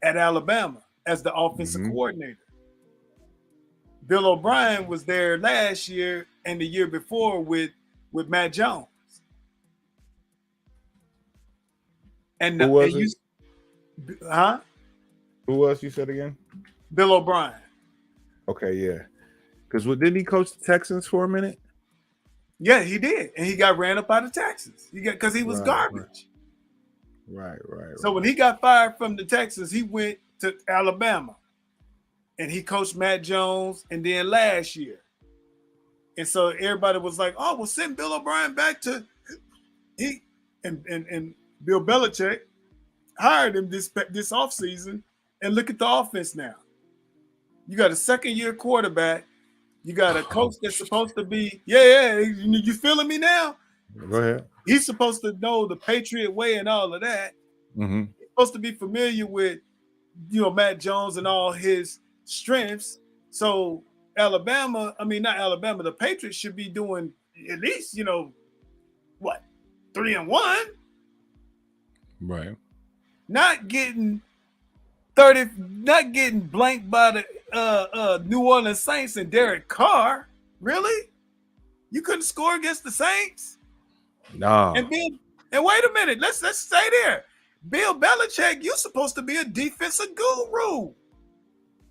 at Alabama as the offensive coordinator. Bill O'Brien was there last year and the year before with Matt Jones. And who was it? Who was you said again? Bill O'Brien. Okay, yeah. Because didn't he coach the Texans for a minute? Yeah, he did, and he got ran up out of Texas. Because he was garbage. Right. So when he got fired from the Texans, he went to Alabama, and he coached Matt Jones, and then last year, and so everybody was like, "Oh, well, send Bill O'Brien back to he." And Bill Belichick hired him this offseason, and look at the offense now. You got a second-year quarterback. You got a coach that's supposed to be, you feeling me now? Go ahead. He's supposed to know the Patriot way and all of that. Mm-hmm. He's supposed to be familiar with, Matt Jones and all his strengths. So not Alabama, the Patriots should be doing at least, 3-1. Right. Not getting 30, not getting blanked by the New Orleans Saints and Derek Carr. Really? You couldn't score against the Saints? No. And wait a minute, let's stay there. Bill Belichick, you're supposed to be a defensive guru.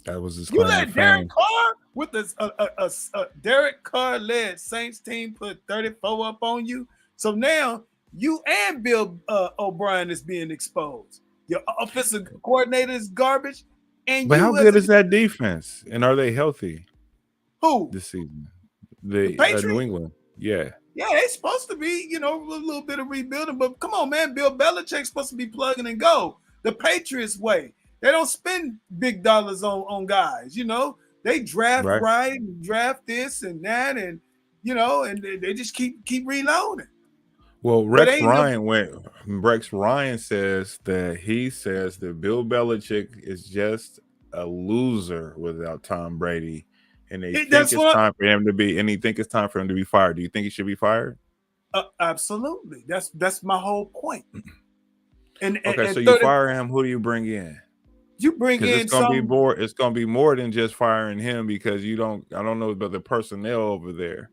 That was his claim to fame. You let Derek Carr with a Derek Carr led Saints team put 34 up on you. So now you and Bill O'Brien is being exposed. Your offensive coordinator is garbage. But how good is that defense? And are they healthy? Who? This season? The New England. Yeah. Yeah, they're supposed to be, a little bit of rebuilding. But come on, man. Bill Belichick's supposed to be plugging and go. The Patriots way. They don't spend big dollars on guys, They draft right and draft this and that and, and they just keep reloading. Well, Rex Ryan says that Bill Belichick is just a loser without Tom Brady, and he think it's time for him to be fired. Do you think he should be fired? Absolutely. That's my whole point. So you fire him. Who do you bring in? You bring in it's gonna be more. It's gonna be more than just firing him because I don't know about the personnel over there.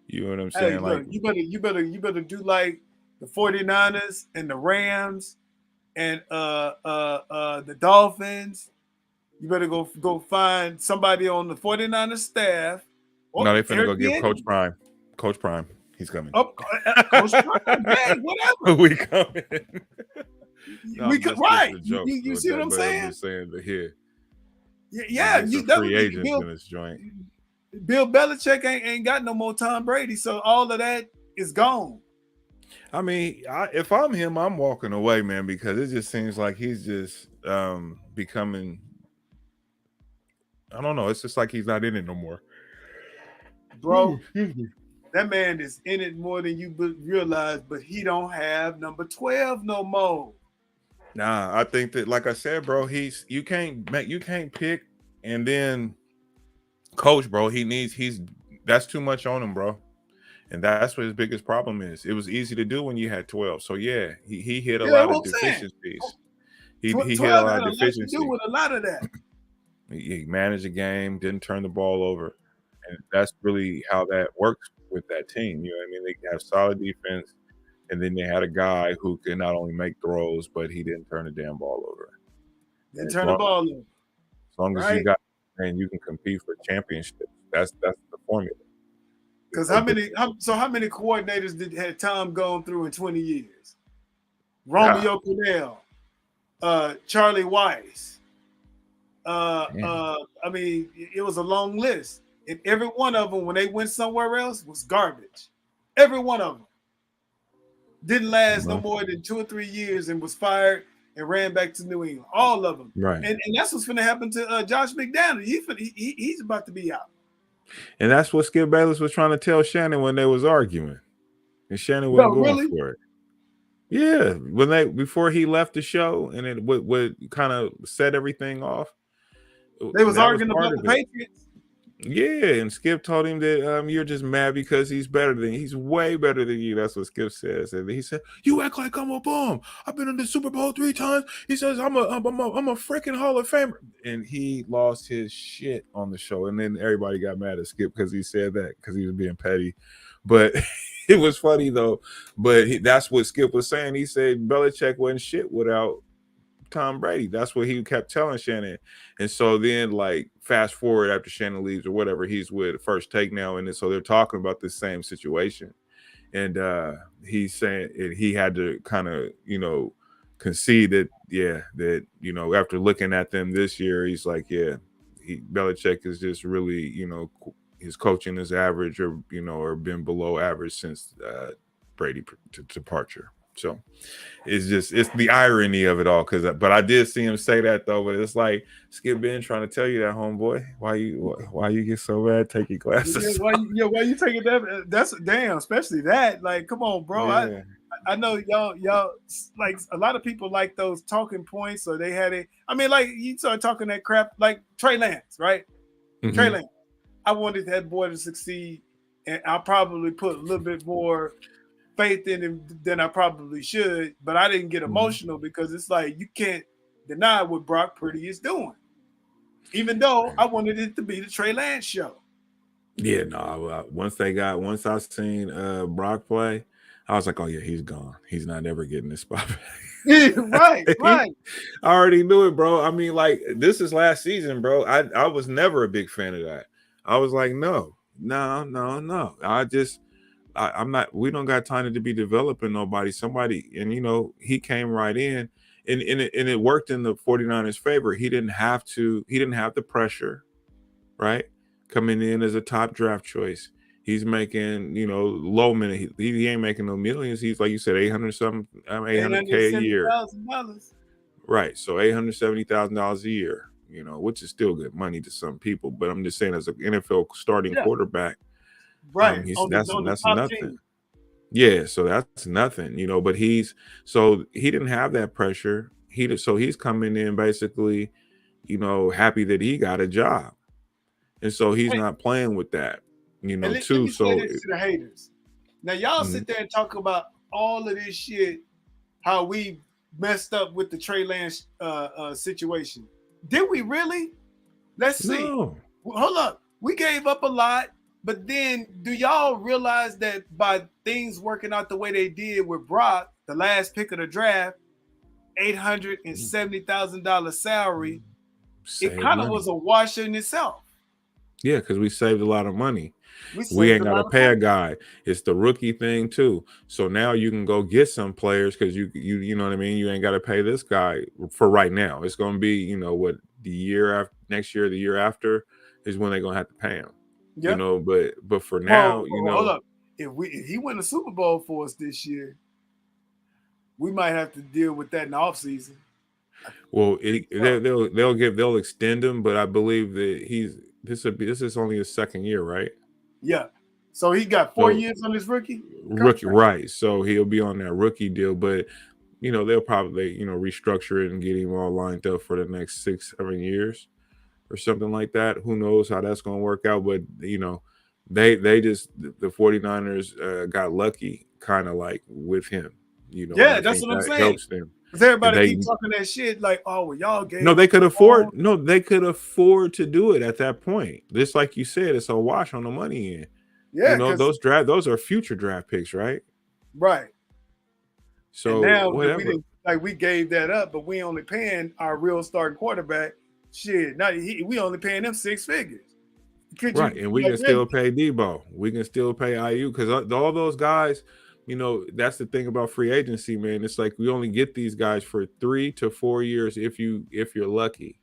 You know what I'm saying? Hey, look, you better do like the 49ers and the Rams and the Dolphins. You better go find somebody on the 49ers staff. No, they finna go get Coach Prime. Coach Prime, he's coming. Oh, Coach Prime, hey, whatever. We coming. Right. You see what I'm saying? I'm just saying that here. Yeah. Free agents in this joint. Bill Belichick ain't got no more Tom Brady, so all of that is gone. I mean, if I'm him, I'm walking away, man, because it just seems like he's just becoming. I don't know. It's just like he's not in it no more, bro. That man is in it more than you realize, but he don't have number 12 no more. Nah, I think that, like I said, bro, you can't pick and then coach, bro. That's too much on him, bro. And that's what his biggest problem is. It was easy to do when you had 12. So yeah, he hit a lot of deficiencies. He hit a 12 lot had of a lot to deficiencies. do with a lot of that. He managed the game, didn't turn the ball over. And that's really how that works with that team. You know what I mean? They have solid defense, and then they had a guy who could not only make throws, but he didn't turn the damn ball over. Didn't turn the ball over. As long as you got, and you can compete for championships. That's the formula. Because how many coordinators had Tom gone through in 20 years? Romeo Cornell, Charlie Weiss. I mean, it was a long list. And every one of them, when they went somewhere else, was garbage. Every one of them. Didn't last no more than 2 or 3 years and was fired and ran back to New England. All of them. Right. And that's what's going to happen to Josh McDaniels. He's about to be out. And that's what Skip Bayless was trying to tell Shannon when they was arguing. And Shannon wasn't going for it. Yeah. Before he left the show and it would kind of set everything off. They was arguing about the Patriots. Yeah, and Skip told him that you're just mad because he's better than you. He's way better than you. That's what Skip says. And he said, "You act like I'm a bum. I've been in the Super Bowl 3 times." He says, "I'm a freaking Hall of Famer." And he lost his shit on the show. And then everybody got mad at Skip because he said that because he was being petty. But it was funny though. But that's what Skip was saying. He said Belichick wasn't shit without Tom Brady. That's what he kept telling Shannon. And so then, like, fast forward after Shannon leaves or whatever, he's with First Take now, and so they're talking about the same situation. And he's saying he had to kind of, concede that, after looking at them this year, he's like, Belichick is just really, his coaching is average or been below average since Brady departure. So it's the irony of it all. But I did see him say that though. But it's like Skip been trying to tell you that, homeboy. Why you get so mad? Take your glasses. Why you taking that? That's damn, especially that. Like, come on, bro. Yeah. I know y'all like a lot of people like those talking points, so they had it. I mean, like you started talking that crap, like Trey Lance, right? Mm-hmm. Trey Lance. I wanted that boy to succeed, and I'll probably put a little bit more faith in him than I probably should, but I didn't get emotional because it's like you can't deny what Brock Purdy is doing, even though I wanted it to be the Trey Lance show. Yeah, no. Once I seen Brock play, I was like, oh yeah, he's gone. He's not ever getting this spot back. Right. I already knew it, bro. I mean, like, this is last season, bro. I was never a big fan of that. I was like, no. I'm not. We don't got time to be developing nobody. Somebody, and he came right in, and it worked in the 49ers' favor. He didn't have the pressure, right? Coming in as a top draft choice, he's making low minute. He ain't making no millions. He's like you said, $800K a year, right? So $870,000 a year, which is still good money to some people. But I'm just saying, as an NFL starting quarterback. Right. That's nothing. Team. Yeah, so that's nothing, but he didn't have that pressure. He's coming in basically, happy that he got a job. And so he's not playing with that, too. So to the haters. Now y'all sit there and talk about all of this shit, how we messed up with the Trey Lance situation. Did we really? Let's see. No. Hold up. We gave up a lot. But then, do y'all realize that by things working out the way they did with Brock, the last pick of the draft, $870,000 salary, it kind of was a wash in itself. Yeah, because we saved a lot of money. We ain't got to pay a guy. It's the rookie thing too. So now you can go get some players because you know what I mean. You ain't got to pay this guy for right now. It's going to be the year after, next year, the year after is when they're going to have to pay him. Yep. But for now, hold up. If he win a Super Bowl for us this year, we might have to deal with that in the offseason. Well, they'll extend him, but I believe that this is only his second year, right? Yeah. So he got 4 So years on his rookie rookie, contract? right? So he'll be on that rookie deal, but they'll probably restructure it and get him all lined up for the next 6-7 years or something like that. Who knows how that's going to work out? But they just the 49ers got lucky, kind of like with him, and Yeah, I that's think what I'm that saying. helps them. Because everybody They keep talking that shit like, oh, well, y'all gave no, they up could on. afford. No, they could afford to do it at that point. Just like you said, it's a wash on the money end. Yeah, because Those are future draft picks, right? right. And So now that we whatever. didn't we gave that up, but we only paying our real starting quarterback. Shit, we only paying them 6 figures. Could Right, you and we like can still pay Debo. We can still pay IU because all those guys, that's the thing about free agency, man. It's like we only get these guys for 3 to 4 years if you're lucky.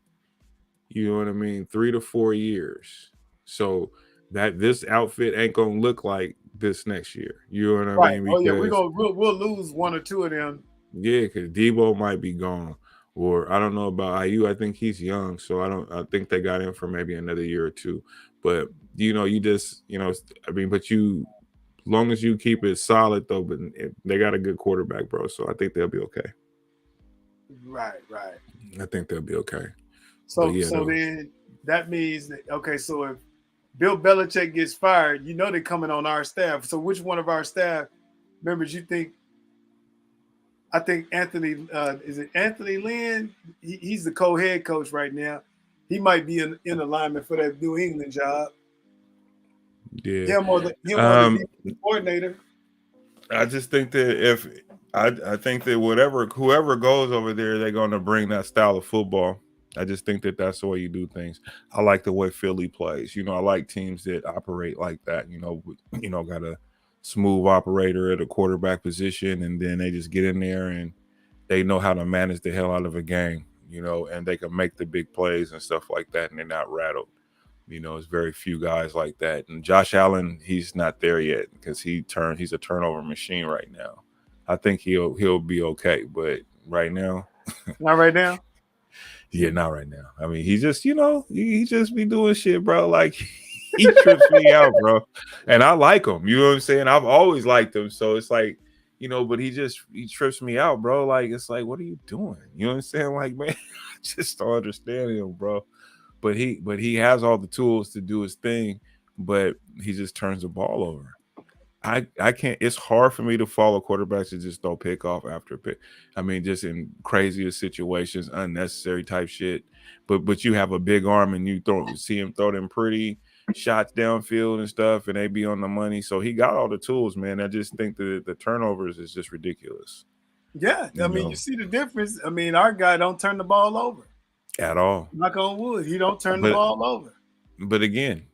You know what I mean? 3 to 4 years. So that this outfit ain't gonna look like this next year. You know what I right? mean? Oh yeah, Because we'll lose 1 or 2 of them. yeah, because Debo might be gone. Or I don't know about IU. I think he's young, so I think they got him for maybe another year or two. But you just I mean, but long as you keep it solid though, but they got a good quarterback, bro. So I think they'll be okay. Right. I think they'll be okay. But So yeah, though. then that means that so if Bill Belichick gets fired, they're coming on our staff. So which one of our staff members you think? I think Anthony is it Anthony Lynn? He's the co-head coach right now. He might be in alignment for that New England job. Yeah. Him or the defensive coordinator. I just think that I think that whoever goes over there, they're going to bring that style of football. I just think that that's the way you do things. I like the way Philly plays. I like teams that operate like that. Got a smooth operator at a quarterback position, and then they just get in there and they know how to manage the hell out of a game. And they can make the big plays and stuff like that, and they're not rattled. It's very few guys like that. And Josh Allen, he's not there yet because he's a turnover machine right now. I think he'll be okay, but right now, not right now. Yeah, not right now. I mean, he just he just be doing shit, bro. Like he trips me out, bro. And I like him. You know what I'm saying? I've always liked him. So it's like, but he trips me out, bro. Like it's like, what are you doing? You know what I'm saying? Like, man, I just don't understand him, bro. But he has all the tools to do his thing, but he just turns the ball over. I can't. It's hard for me to follow quarterbacks that just don't pick off after a pick. I mean, just in crazier situations, unnecessary type shit. But you have a big arm and you see him throw them pretty shots downfield and stuff, and they be on the money. So he got all the tools, man. I just think that the turnovers is just ridiculous. Yeah, I mean, you see the difference. I mean, our guy don't turn the ball over at all. Knock on wood, he don't turn the ball over. But again,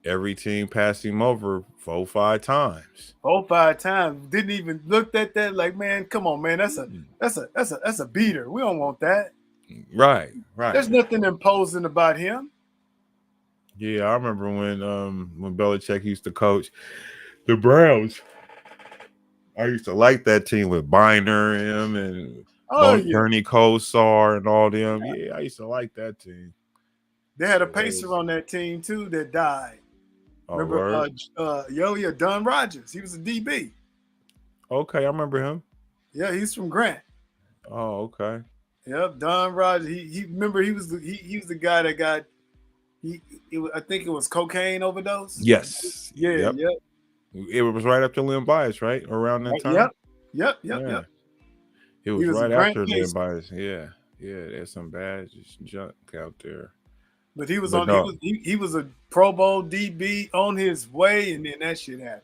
every team passed him over 4-5 times. 4-5 times. Didn't even looked at that like, man, come on, man. That's a beater. We don't want that. Right. There's nothing imposing about him. Yeah, I remember when Belichick used to coach the Browns. I used to like that team with Biner and Bernie Kosar and all them. Yeah, I used to like that team. They had a pacer on that team too that died. Remember, Don Rogers. He was a DB. Okay, I remember him. Yeah, he's from Grant. Oh, okay. Yep, Don Rogers. He remember he was the guy that got I think it was cocaine overdose. Yes. Yeah. Yep. It was right after Lim Bias, right? Around that time. Yep. It was right after Lim Bias. Yeah. There's some bad junk out there. But he was he was a Pro Bowl DB on his way, and then that shit happened.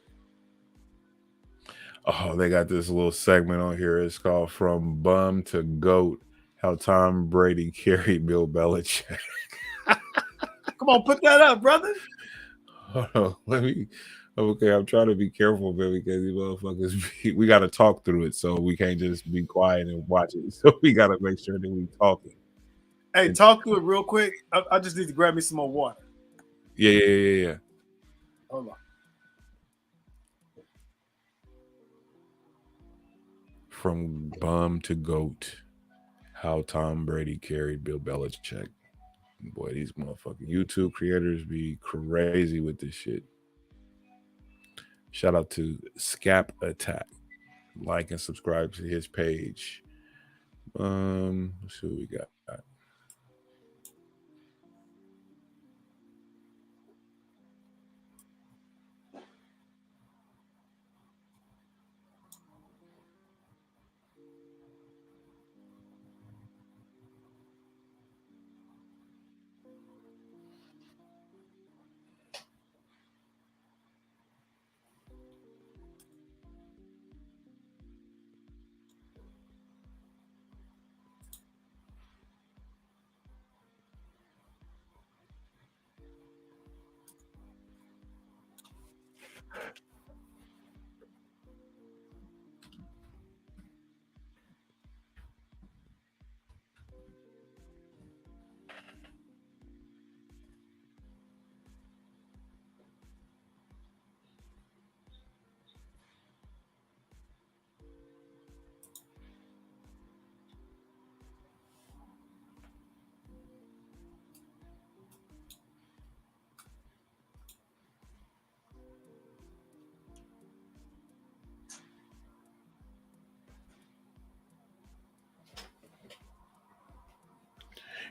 Oh, they got this little segment on here. It's called "From Bum to Goat: How Tom Brady Carried Bill Belichick." Come on, put that up, brother. Hold on, Okay, I'm trying to be careful, man, because these motherfuckers, we got to talk through it, so we can't just be quiet and watch it. So we got to make sure that we talking. Hey, talk through it real quick. I just need to grab me some more water. Yeah. Hold on. From bum to goat, how Tom Brady carried Bill Belichick. Boy, these motherfucking YouTube creators be crazy with this shit. Shout out to Scap Attack. Like and subscribe to his page. Let's see what we got.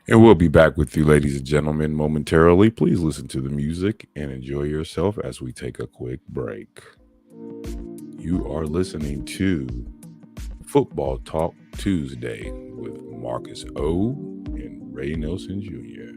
And we'll be back with you, ladies and gentlemen, momentarily. Please listen to the music and enjoy yourself as we take a quick break. You are listening to Football Talk Tuesday with Marcus O. and Ray Nelson Jr.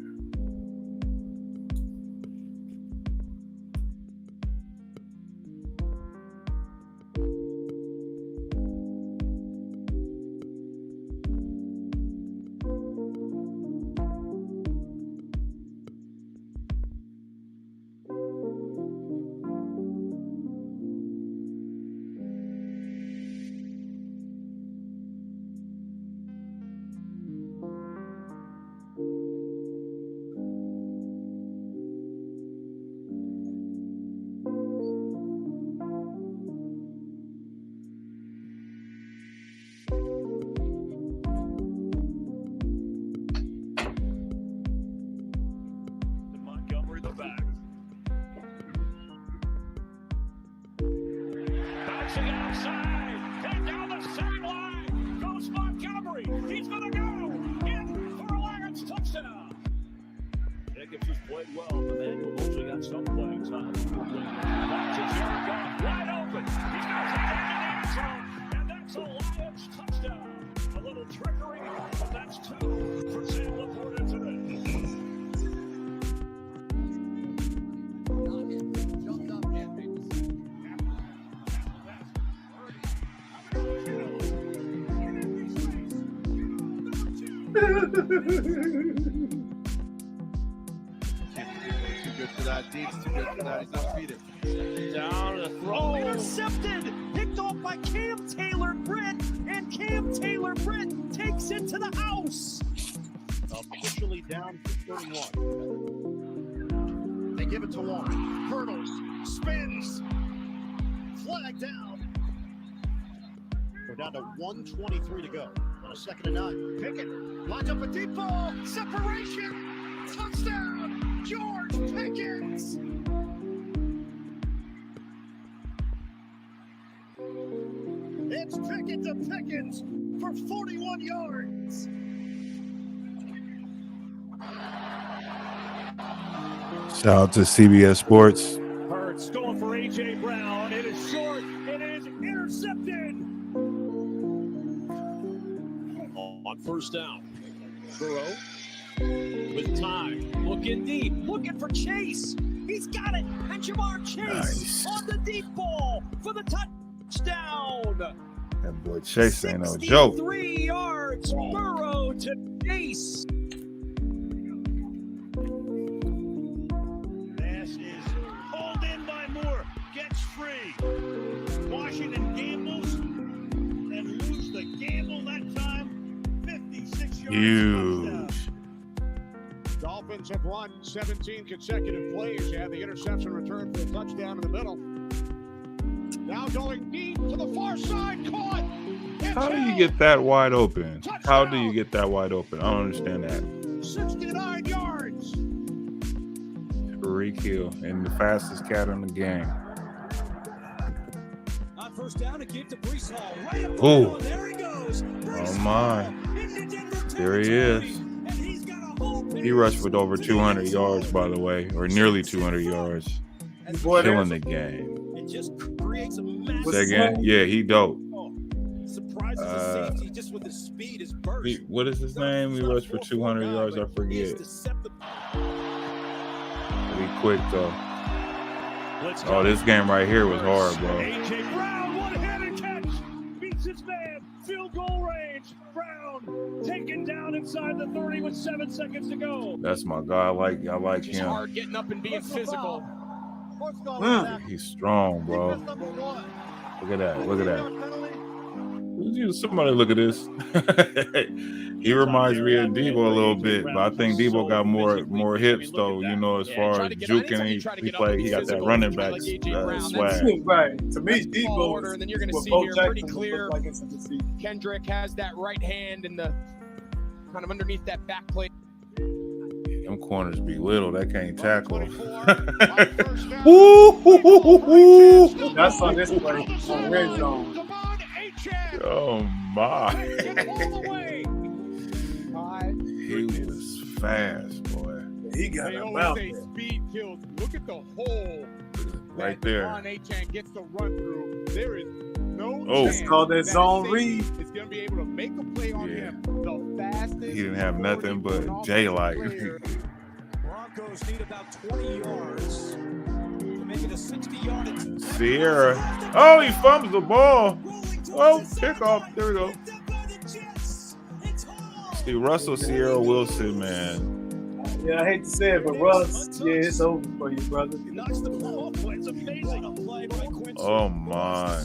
Intercepted, picked off by Cam Taylor-Britt, and Cam Taylor-Britt takes it to the house. Officially down for 31. They give it to Warren. Hurdles, spins, flag down. We're down to 1:23 to go. On a 2nd and 9. Pickett lines up a deep ball. Separation. Touchdown. George Pickens. It's Pickett to Pickens for 41 yards. Shout out to CBS Sports. Hurts going for A.J. Brown. It is short. It is intercepted. On 1st down. Burrow with time. Looking deep. Looking for Chase. He's got it. And Jamar Chase on the deep ball for the touchdown. That boy Chase ain't no joke. 63 yards. Burrow to Chase. Pass is hauled in by Moore. Gets free. Washington gambles and lose the gamble that time. 56 yards. Huge. Dolphins have won 17 consecutive plays. Had the interception return for a touchdown in the middle. Now going deep to the far side. Caught. How do you get that wide open? How do you get that wide open? I don't understand that. 69 yards. Tariq Hill and the fastest cat in the game. Ooh. Oh my. There he is. He rushed with over 200 yards, by the way, or nearly 200 yards. Killing the game. Say again? Yeah, he dope. What is his name? He rushed for 200 yards. I forget. He quick though. Oh, this game right here was hard, bro. A.J. Brown, one-handed catch, beats his man, field goal range. Brown taken down inside the 30 with 7 seconds to go. That's my guy. I like It's him. hard getting up and being physical. He's strong, bro. Look at that. Look at that. Somebody look at this. He reminds me of Debo a little bit, but I think Debo got more hips though. You know, as far as juking, he got that running back swag. Right. To me, Debo. And then you're going to see here pretty clear. Kendrick has that right hand in the kind of underneath that back plate. Them corners be little. They can't tackle. That's on this play on red zone. Oh my! He was fast, boy. He got him out there. Speed kills. Look at the hole right there. Achane gets to run through. There is no It's called that zone read. It's going to be able to make a play on him. The fastest. He didn't have nothing but J-like. Broncos need about 20 yards to make it a 60-yard. Ciera. Oh, he fumbles the ball. Oh, kickoff. There we go. See, Russell, Ciera, Wilson, man. Yeah, I hate to say it, but Russ, yeah, it's over for you, brother. Oh, my.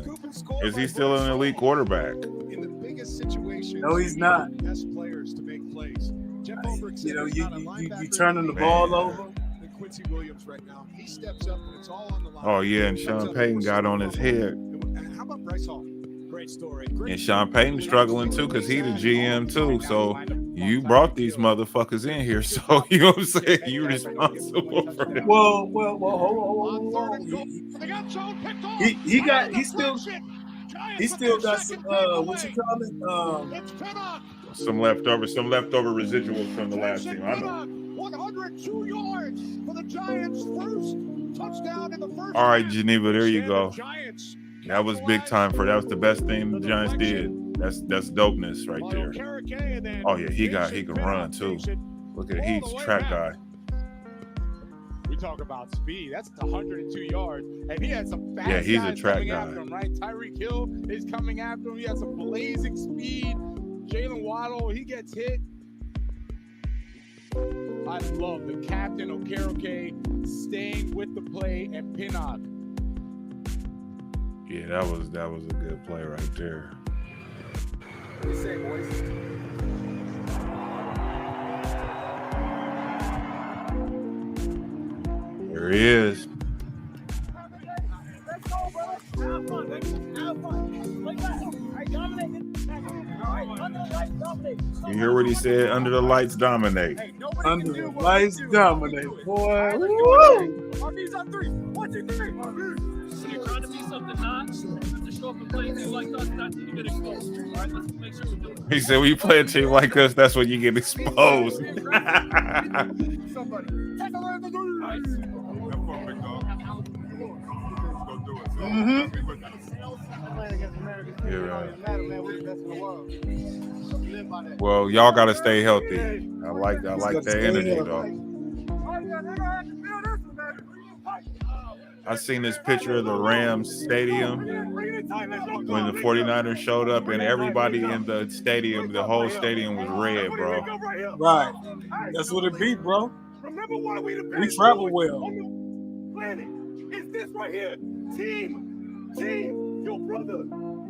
Is he still an elite quarterback? In the biggest situation, No, he's not. best players to make plays. Jeff Ulbrich, You know, you turning the ball over. Quincy Williams right now. He steps up and it's all on the line. Oh, yeah, and Sean Payton got on his head. And how about Bryce Hall? Great story. And Sean Payton struggling, too, because he the GM, too. So you brought these motherfuckers in here. So, you know what I'm saying? You responsible for this. Well, hold on. He still got some, what you call it? Some leftover residuals from the last team. I know. 102 yards for the Giants' first touchdown in the first. All right, Geneva, there you go. That was big time that was the best thing the Giants did. That's dopeness right there. Oh yeah, he can run too. Look at he's a track guy. We talk about speed. That's 102 yards, and he had some fast. Yeah, he's a guys track coming guy. after him, right? Tyreek Hill is coming after him. He has some blazing speed. Jalen Waddle, he gets hit. I love the captain Okereke staying with the play and Pinnock. Yeah, that was a good play right there. What do you say, boys? There he is. Let's go, brother. Have fun, baby. Have fun. Like that. All right, dominate. All right, under the lights, dominate. You hear what he said? Under the lights, dominate. Hey, nobody Under can the do what lights, we do. dominate, boy. All right, let's Woo! go. RB's on 3. 1, 2, 3. So you're trying to be something not to show up and play a team like us, that's when you get exposed. All right, let's make sure we do it. He said, when you play a team like us, that's when you get exposed. Somebody. Take a look at the Well, y'all got to stay healthy. I like that energy, though. I seen this picture of the Rams stadium when the 49ers showed up, and everybody in the stadium, the whole stadium was red, bro. Right. That's what it be, bro. Remember why we travel well. Planet. It's this right here. Team, your brother.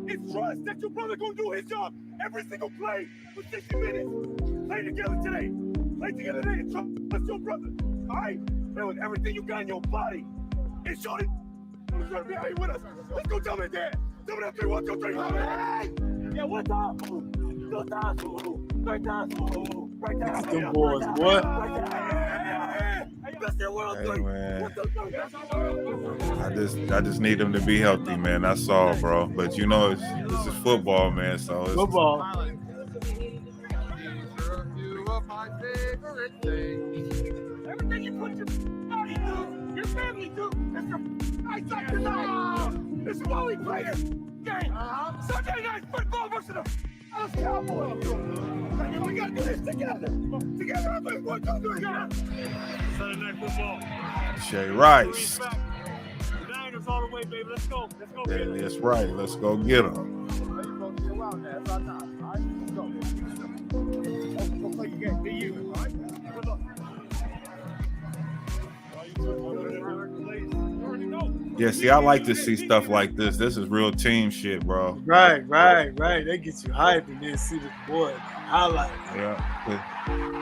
It's trust that your brother gonna do his job every single play for 60 minutes. Play together today. Play together today and trust your brother. All right? Man, with everything you got in your body. And Shorty, I'm gonna be out here with us. Let's go tell me that. Tell me that 3, 1, 2, 3. Hey! Yeah, what's up? 2 times. 3 times. Right there. Them boys, boy. Right there. Hey, Hey, man. I just need him to be healthy, man. That's all, bro. But you know, this is football, man. So it's Football. Everything you put your body do, your family do, is your eyesight is out. This is why we play this game. Sunday night football versus the Dallas Cowboys. And we gotta do this together. Together, everyone gonna do it together. Sunday night football. Shay Rice. Niners all the way, baby. Let's go. Let's go. Yeah, that's right. Let's go get him. Go play your game. Be you. All right? Good luck. Yeah, see, I like to see stuff like this. This is real team shit, bro. Right. They get you hyped and then see the boy highlights. Yeah,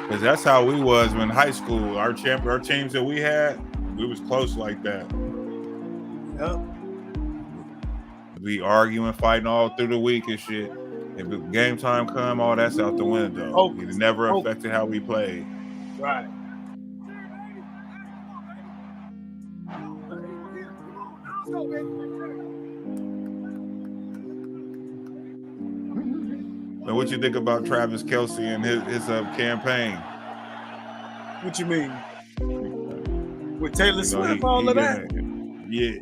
because that's how we was when high school. Our teams that we had, we was close like that. Yep. We arguing, fighting all through the week and shit. If the game time come, all that's out the window. It never affected how we played. Right. Now, what you think about Travis Kelce and his campaign? What you mean? With Taylor Swift, all of that? Yeah.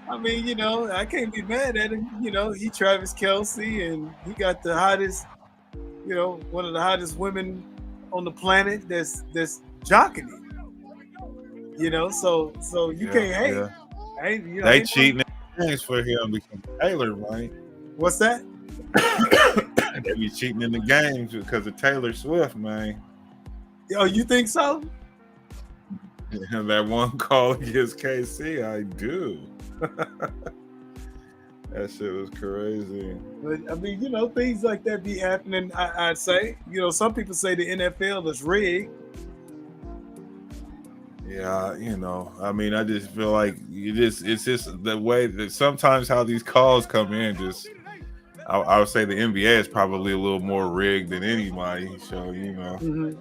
I mean, you know, I can't be mad at him. You know, he Travis Kelce, and he got the hottest, you know, one of the hottest women on the planet that's jocking him. You know, so you can't hate. Yeah. They cheating in games for him because of Taylor, man. What's that? They be cheating in the games because of Taylor Swift, man. Oh, you think so? And that one call against KC, I do. That shit was crazy. But I mean, you know, things like that be happening. I'd say, you know, some people say the NFL is rigged. Yeah, you know, I mean, I just feel like it's just the way that sometimes how these calls come in. Just, I would say the NBA is probably a little more rigged than anybody. So, you know. Mm-hmm.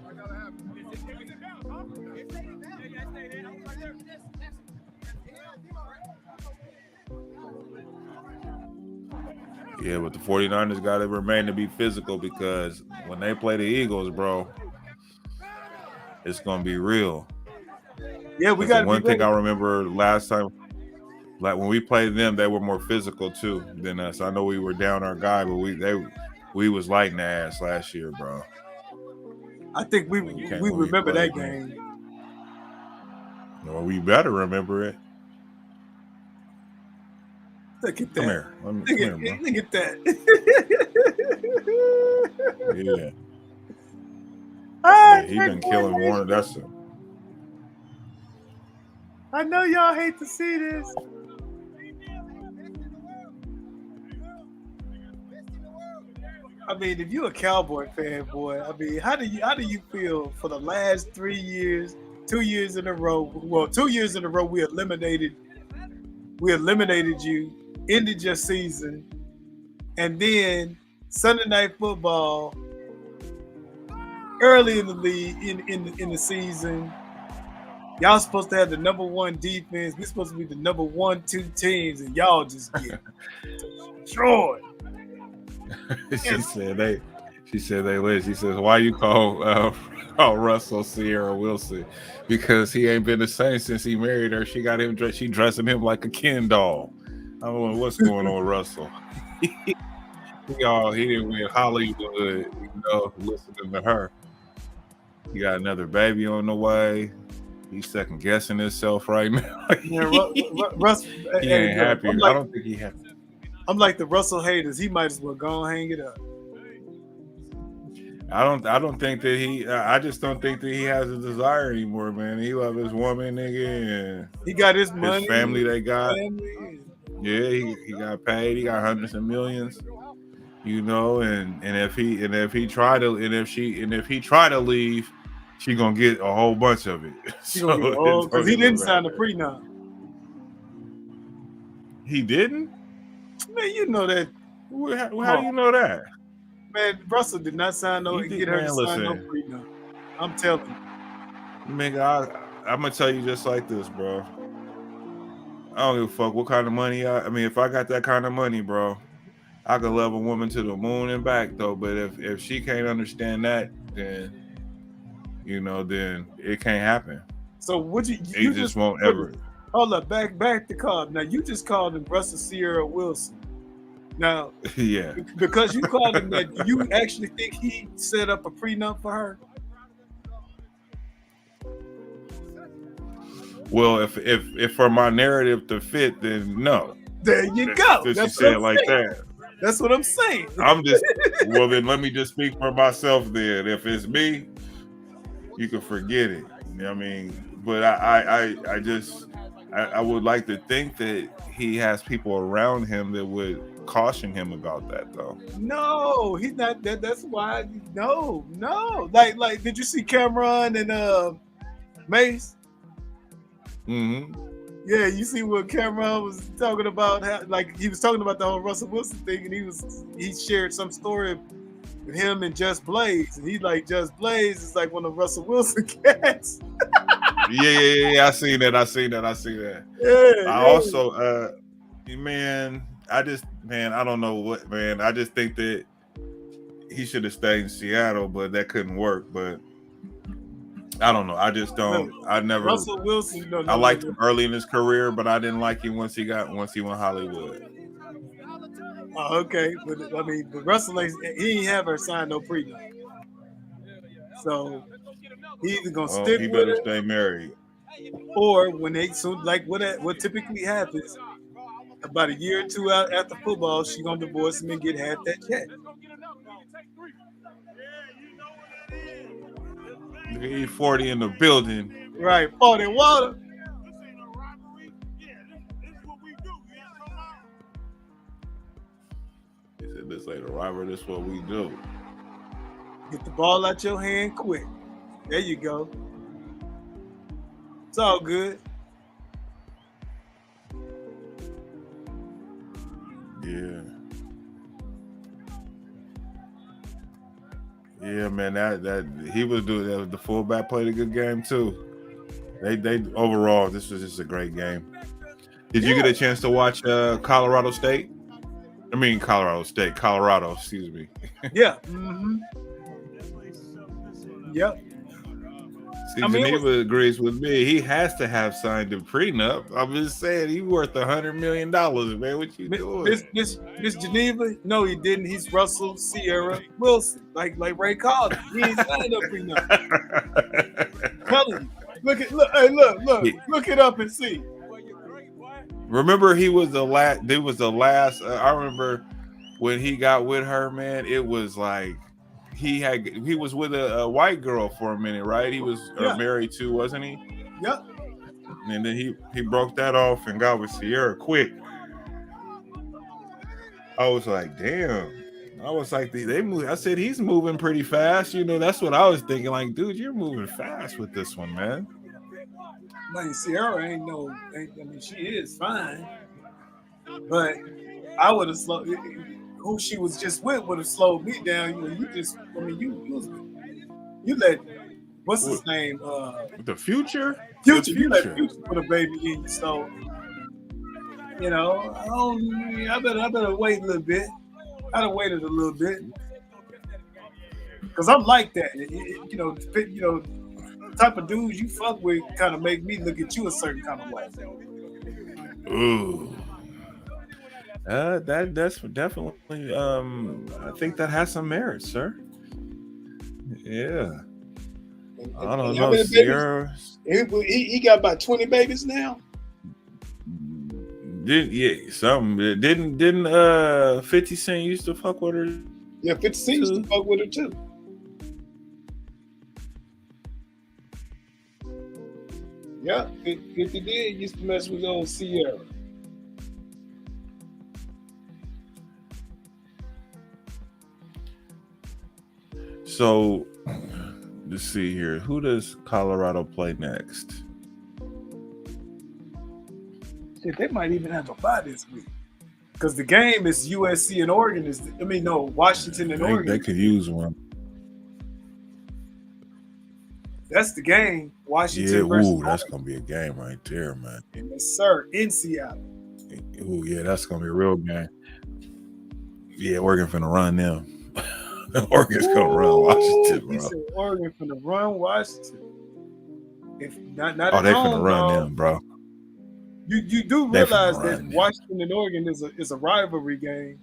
Yeah, but the 49ers got to remain to be physical because when they play the Eagles, bro, it's going to be real. Yeah, we got one thing I remember last time, like when we played them, they were more physical too than us. I know we were down our guy, but we was lighting the ass last year, bro. I think we remember that game. Well, we better remember it. Look at that. Come here. Look at that. Yeah. Yeah, he been killing Warner. That's it. I know y'all hate to see this. I mean, if you're a Cowboy fan, boy, I mean, how do you feel for the last 3 years, 2 years in a row? Well, 2 years in a row, we eliminated you, ended your season, and then Sunday Night Football early in the league in the season. Y'all supposed to have the number one defense. We're supposed to be the number 1-2 teams, and y'all just get destroyed. She said they lit. She says, why you call Russell Ciera Wilson? Because he ain't been the same since he married her. She got him she dressing him like a Ken doll. I don't know what's going on with Russell. He didn't win Hollywood, listening to her. He got another baby on the way. He's second guessing himself right now. Yeah, Russ, he ain't happy. I don't think he happy. I'm like the Russell haters. He might as well go and hang it up. I don't think that I just don't think that he has a desire anymore, man. He love his woman, nigga, and he got his money, his family. They got, family. Yeah, he got paid. He got hundreds of millions, and if he try to leave, she gonna get a whole bunch of it. Because he didn't sign the prenup. He didn't? Man, you know that. How do you know that? Man, Russell did not sign no. Get her to sign no prenup. I'm telling you. Nigga, I'm gonna tell you just like this, bro. I don't give a fuck what kind of money I mean, if I got that kind of money, bro, I could love a woman to the moon and back though. But if she can't understand that, then then it can't happen. So would you It just won't ever. Hold up, back to call. Now you just called him Russell Ciera Wilson. Now, Yeah. because you called him that, do you actually think he set up a prenup for her? Well, if for my narrative to fit, then no. There you go. She said it like that. That's what I'm saying. I'm just well. Then let me just speak for myself. Then, if it's me, you can forget it. You know what I mean? But I would like to think that he has people around him that would caution him about that, though. No, he's not. That's why. No. Like, did you see Cameron and Mace? Mm-hmm. Yeah, you see what Cameron was talking about? How, like, he was talking about the whole Russell Wilson thing, and he shared some story with him and Just Blaze, and he's like, Just Blaze is like one of Russell Wilson cats. Yeah. I seen that. Yeah. I also, I don't know what, man. I just think that he should have stayed in Seattle, but that couldn't work. But I don't know. I just don't. I never. Russell Wilson. I liked him early in his career, but I didn't like him once he went Hollywood. Oh, okay, but I mean, but Russell, he ain't have her sign no prenup, so he either gonna stick he with better her, stay married, or when they like what typically happens, about a year or two out after football, she gonna divorce him and get half that check. He 40 in the building. Right, 40 water. He said, "This ain't a rival. This is what we do." Get the ball out your hand quick. There you go. It's all good. Yeah, man. That he was doing that. The fullback played a good game too. They overall, this was just a great game. Did you get a chance to watch Colorado, excuse me. Yeah. Mm-hmm. Yep. See, Geneva agrees with me. He has to have signed a prenup. I'm just saying, he's worth $100 million, man. What you doing? This Geneva? No, he didn't. He's Russell Ciera Wilson, like Ray called him. He ain't signed a prenup. Telling you. Look it up and see. Remember, he was the last. There was the last. I remember when he got with her, man. It was like he was with a white girl for a minute, right? He was married to, wasn't he? Yep. And then he broke that off and got with Ciera quick. I was like, damn. I was like, they move. I said, he's moving pretty fast. That's what I was thinking. Like, dude, you're moving fast with this one, man. Like, Ciera I mean, she is fine, but I would have slowed. Who she was just with would have slowed me down. You let what's his name? The Future. Future. You let Future put a baby in you, so I better wait a little bit. I'd have waited a little bit because I'm like that. The type of dudes you fuck with kind of make me look at you a certain kind of way. Ooh. That's definitely I think that has some merit, sir. Yeah. I don't know. Ciera, he got about 20 babies now. Didn't 50 Cent used to fuck with her? Yeah, 50 Cent used to fuck with her too. Yeah, 50 did used to mess with old Ciera. So, let's see here. Who does Colorado play next? Shit, they might even have a bye this week. Because the game is USC and Oregon. Washington and Oregon. They could use one. That's the game. Washington Yeah, versus ooh, that's gonna be a game right there, man. Oregon. Yes, sir. In Seattle. Ooh, yeah, that's gonna be a real game. Yeah, Oregon finna run them. Oregon's gonna run Washington, He bro. said Oregon finna run Washington. If not Oh, at they home, finna run dog. them, bro. You do They finna realize that run them. Washington and Oregon is a rivalry game.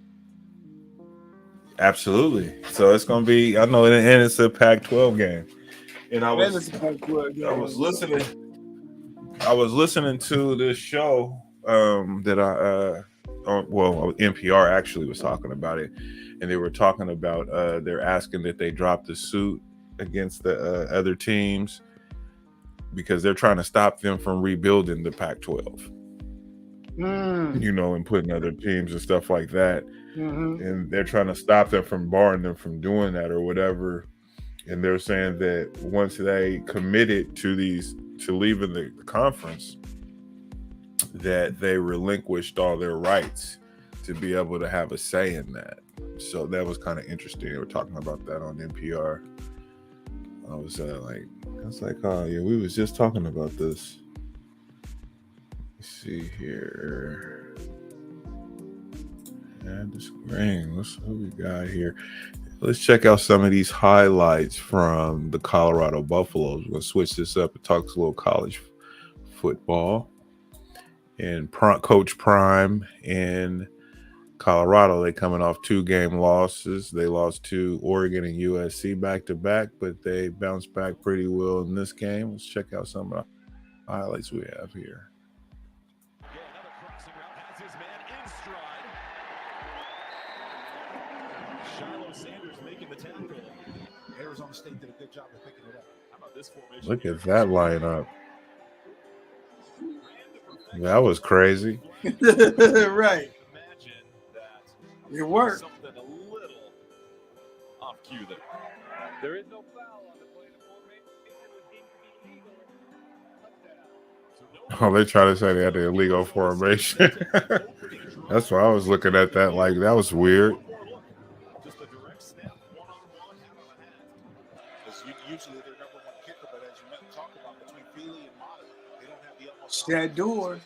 Absolutely. So it's gonna be. I know, and it's a Pac-12 game. And I And was it's a Pac-12 game. I was listening to this show that NPR actually was talking about it, and they were talking about they're asking that they drop the suit against the other teams because they're trying to stop them from rebuilding the Pac-12. You know, and putting other teams and stuff like that. And they're trying to stop them from barring them from doing that or whatever. And they're saying that once they committed to leaving the conference, that they relinquished all their rights to be able to have a say in that. So that was kind of interesting. They were talking about that on NPR. I was like, oh yeah, we was just talking about this. Let's see here. And the screen. What we got here? Let's check out some of these highlights from the Colorado Buffaloes. We're gonna switch this up and talk a little college football. And Coach Prime in Colorado, they coming off 2-game losses. They lost to Oregon and USC back-to-back, but they bounced back pretty well in this game. Let's check out some of the highlights we have here. Arizona State did a good job of picking it up. How about this formation? Look at that lineup. That was crazy. Right. Imagine that It worked. something a little off cue there. There is no foul on the play of the formation. Oh, they try to say they had the illegal formation. That's why I was looking at that like that was weird. Just a direct snap, one-on-one, out of the hand. Because usually their number one kicker, but as you talk about between Feely and Mata, they don't have the utmost. Shador. Here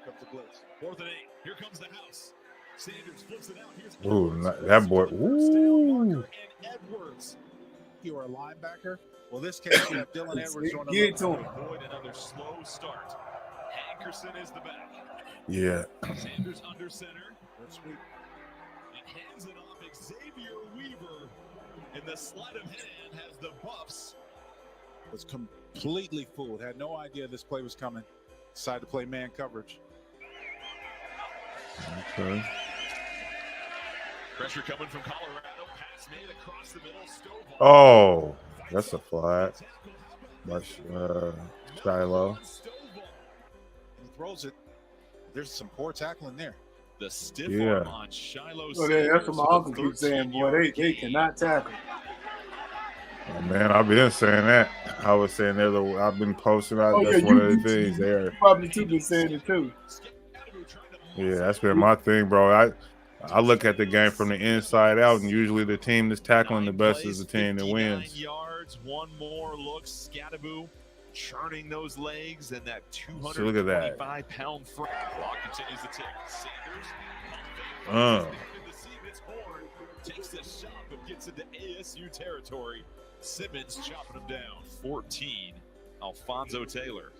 comes the blitz. 4th and 8. Here comes the house. Sanders flips it out. Here's Ooh, Edwards. that boy. Ooh. And Edwards. You are a linebacker. Well, this case you have Dylan Edwards on the Get to him. Avoid another slow start. Hankerson is the back. Yeah. Sanders under center. Good sweep. And hands it off Xavier Weaver. And the sleight of hand has the Buffs. Was completely fooled. Had no idea this play was coming. Decided to play man coverage. Okay. Pressure coming from Colorado. Pass made across the middle. Stovall. Oh, that's a flag. Much Shiloh. He throws it. There's some poor tackling there. The stiff Yeah. arm on Shiloh. Oh, that's what my uncle keeps saying, boy. They cannot tackle. Oh, man, I've been saying that. I was saying I've been posting out. Oh, That's yeah, one of the you things there. probably too been saying it too. Yeah, that's been my thing, bro. I look at the game from the inside out, and usually the team that's tackling the best is the team that wins. Yards, one more look. Scattaboo churning those legs, and that So look at that. 225-pound front. Clock continues to tick. Sanders takes the shot, but gets into ASU territory. Simmons chopping him down. 14. Alfonso Taylor.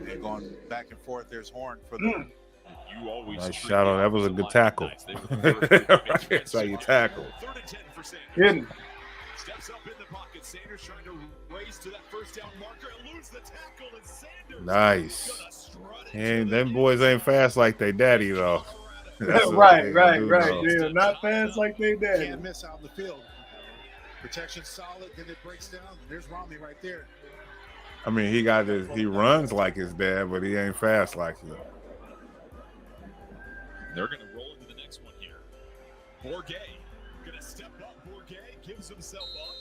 They're going back and forth. There's Horn for the. You always Nice shot on. That was a good tackle. That's how you tackle. 3rd and 10 for Sanders. Hidden. Steps up in the pocket. Sanders trying to race to that first down marker and lose the tackle. And Sanders Nice. gonna strut it And to them the boys ain't fast like they daddy, though. That's what Right. they do, They though. are not fast like they daddy. Can't miss out in the field. Protection solid, then it breaks down. There's Romney right there. I mean, he runs like his dad, but he ain't fast like him. They're going to roll into the next one here. Bourget going to step up. Bourget gives himself up.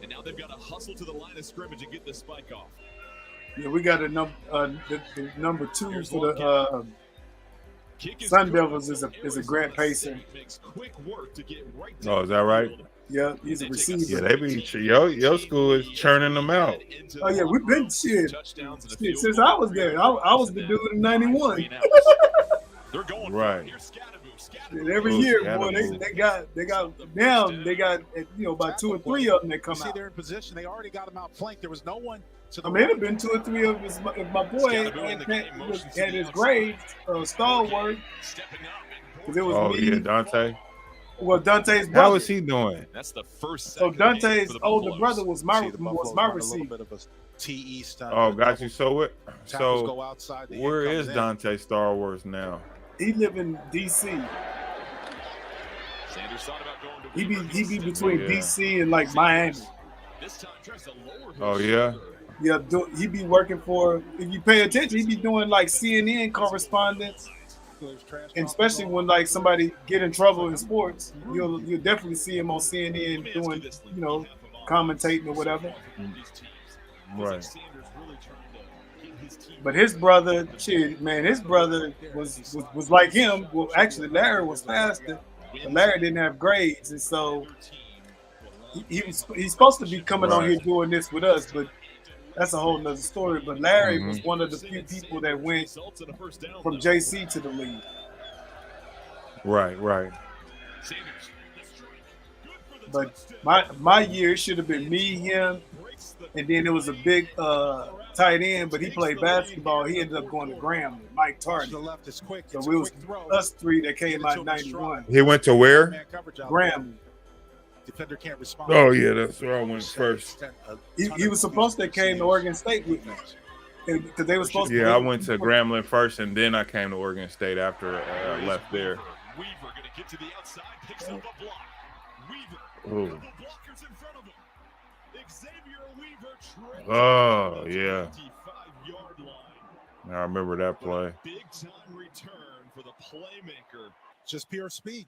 And now they've got to hustle to the line of scrimmage and get the spike off. Yeah, we got a number the number 2 for the Sun Devils is a Grant Pacer. Oh, is that right? Yeah, he's a receiver. Yeah, they be your school is churning them out. Oh yeah, we've been shit since I was there. I was the dude in '91. Right. And every year, boy, they got about 2 or 3 of them that come out. They're in position. They already got them out flanked. There was no one. I mean, it'd have been 2 or 3 of us if my boy had his grades, stalwart. Because it was me. Yeah, Dante. Well, Dante's brother. How is he doing? That's the first. So Dante's older brother was my receiver. receiver. TE stunt. Oh, got you. So go outside, where is Dante Star Wars now? He live in D.C. He be between D.C. and like Miami. Oh yeah. Yeah, he be working for. If you pay attention, he be doing like CNN correspondence. And especially when like somebody get in trouble in sports, you'll definitely see him on CNN doing, commentating or whatever. Right. But his brother, his brother was like him. Well, actually, Larry was faster, but Larry didn't have grades, and so he's supposed to be coming on here doing this with us, but that's a whole nother story. But Larry was one of the few people that went from JC to the league. Right. But my year should have been me, him, and then there was a big tight end, but he played basketball. He ended up going to Graham, Mike Tardy. So it was us 3 that came out in '91. He went to where? Graham. Defender can't respond. Oh yeah, that's where I went first. He was supposed to came to Oregon State with me because they were supposed to. Yeah, I went to Grambling first, and then I came to Oregon State after I left there. Weaver going to get to the outside, picks up a block. Weaver, Ooh. the blockers in front of him. Xavier Weaver. Oh yeah. 25-yard line. I remember that play. Big time return for the playmaker. Just pure speed.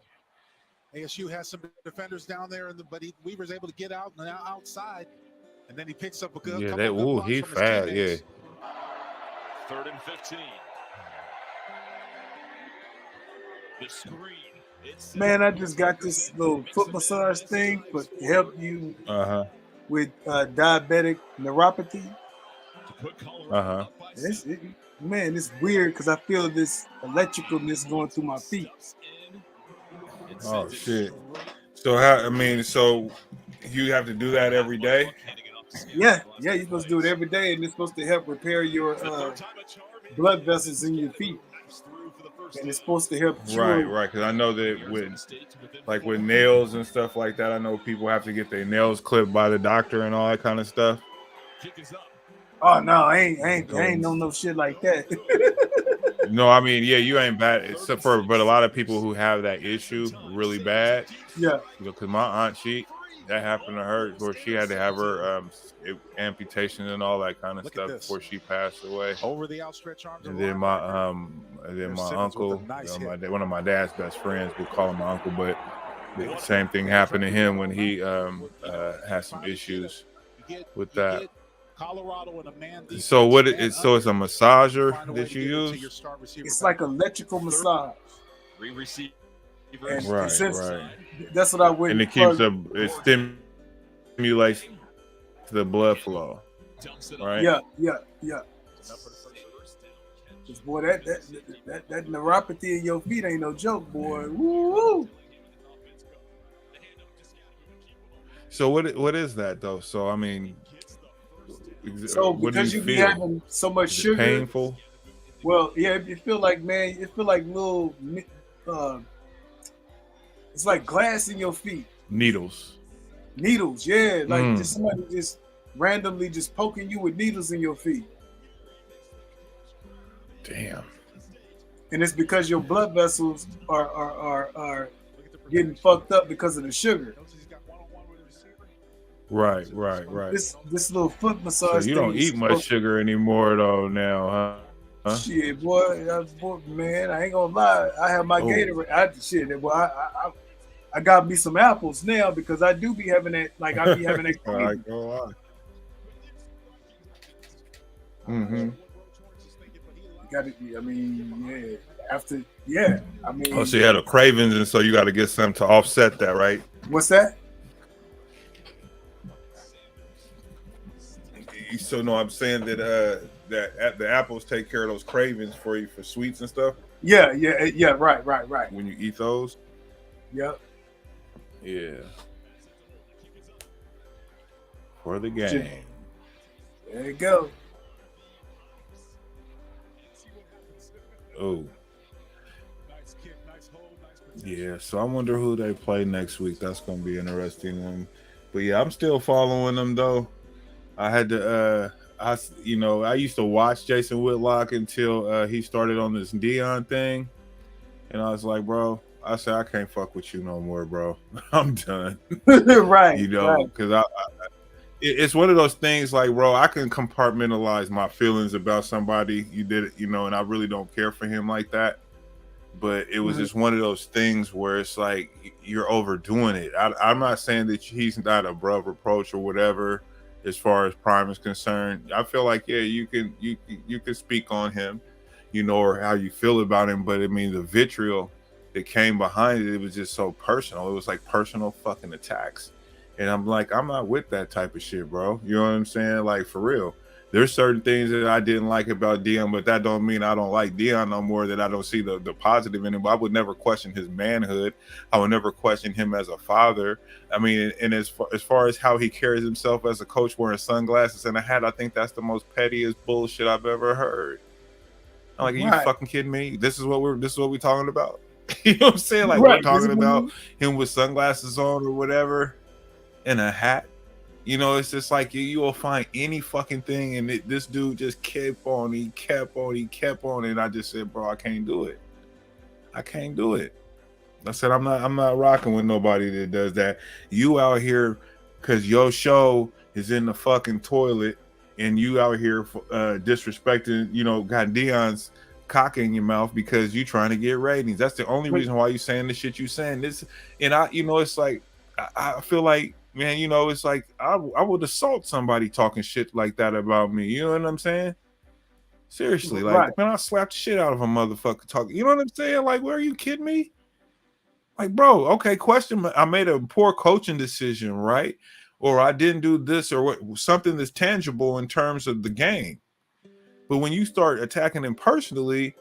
ASU has some defenders down there, but Weaver's able to get out and outside, and then he picks up a good. Yeah, he fast. Yeah. 3rd and 15. The screen. Man, I just got this little foot massage thing to help you with diabetic neuropathy. It's weird because I feel this electricalness going through my feet. Oh shit! So you have to do that every day? Yeah, you're supposed to do it every day, and it's supposed to help repair your blood vessels in your feet, and it's supposed to help. Right. Because I know that with nails and stuff like that, I know people have to get their nails clipped by the doctor and all that kind of stuff. Oh no, I ain't no shit like that. No, I mean, yeah, you ain't bad, but a lot of people who have that issue really bad. Yeah. Because my aunt, that happened to her, where she had to have her amputation and all that kind of stuff before she passed away. Over the outstretched arms. And then my uncle, one of my dad's best friends, we'll call him my uncle, but the same thing happened to him when he had some issues with that. Colorado and a man. So it's a massager that you use? It's like electrical massage. Right. That's what I went. And it stimulates the blood flow. Right? Yeah. Boy, that neuropathy in your feet ain't no joke, boy. Woo! So what is that though? So I mean, because you be having so much sugar, painful. Well, yeah, it feel like little. It's like glass in your feet. Needles, yeah, like just somebody just randomly just poking you with needles in your feet. Damn. And it's because your blood vessels are getting fucked up because of the sugar. Right. This little foot massage. So you don't eat much sugar anymore though now, huh? Shit, boy, man, I ain't gonna lie. I have my Gatorade. I got me some apples now because I do be having that. Like I be having that. Mm-hmm. Got it. I mean, yeah. After, yeah, I mean, Oh, so you had a cravings, and so you got to get something to offset that, right? what's that? So no, I'm saying that the apples take care of those cravings for you for sweets and stuff. Yeah, right. When you eat those. Yep. Yeah. For the game. There you go. Oh. Yeah, so I wonder who they play next week. That's going to be an interesting one. But yeah, I'm still following them though. I had to I used to watch Jason Whitlock until he started on this Dion thing. And I was like, bro, I said I can't fuck with you no more, bro. I'm done. Right. Because it's one of those things like, bro, I can compartmentalize my feelings about somebody. You did it, and I really don't care for him like that. But it was just one of those things where it's like you're overdoing it. I'm not saying that he's not above reproach or whatever as far as Prime is concerned. I feel like, yeah, you can speak on him, or how you feel about him. But I mean, the vitriol that came behind it was just so personal. It was like personal fucking attacks. And I'm like, I'm not with that type of shit, bro. You know what I'm saying? Like, for real. There's certain things that I didn't like about Dion, but that don't mean I don't like Dion no more, that I don't see the positive in him. I would never question his manhood. I would never question him as a father. I mean, and as far as how he carries himself as a coach wearing sunglasses and a hat, I think that's the most pettiest bullshit I've ever heard. I'm like, are you fucking kidding me? This is what we're talking about? You know what I'm saying? Like, we're talking about him with sunglasses on or whatever and a hat. It's just like you will find any fucking thing, and this dude just kept on. He kept on, and I just said, bro, I can't do it. I said, I'm not rocking with nobody that does that. You out here because your show is in the fucking toilet, and you out here disrespecting, got Dion's cock in your mouth because you trying to get ratings. That's the only reason why you saying the shit you saying. This, and it's like I feel like, man, it's like I would assault somebody talking shit like that about me. You know what I'm saying? Seriously, like, man, I'll slap the shit out of a motherfucker talking. You know what I'm saying? Like, are you kidding me? Like, bro, okay, question. I made a poor coaching decision, right? Or I didn't do this or something that's tangible in terms of the game. But when you start attacking him personally,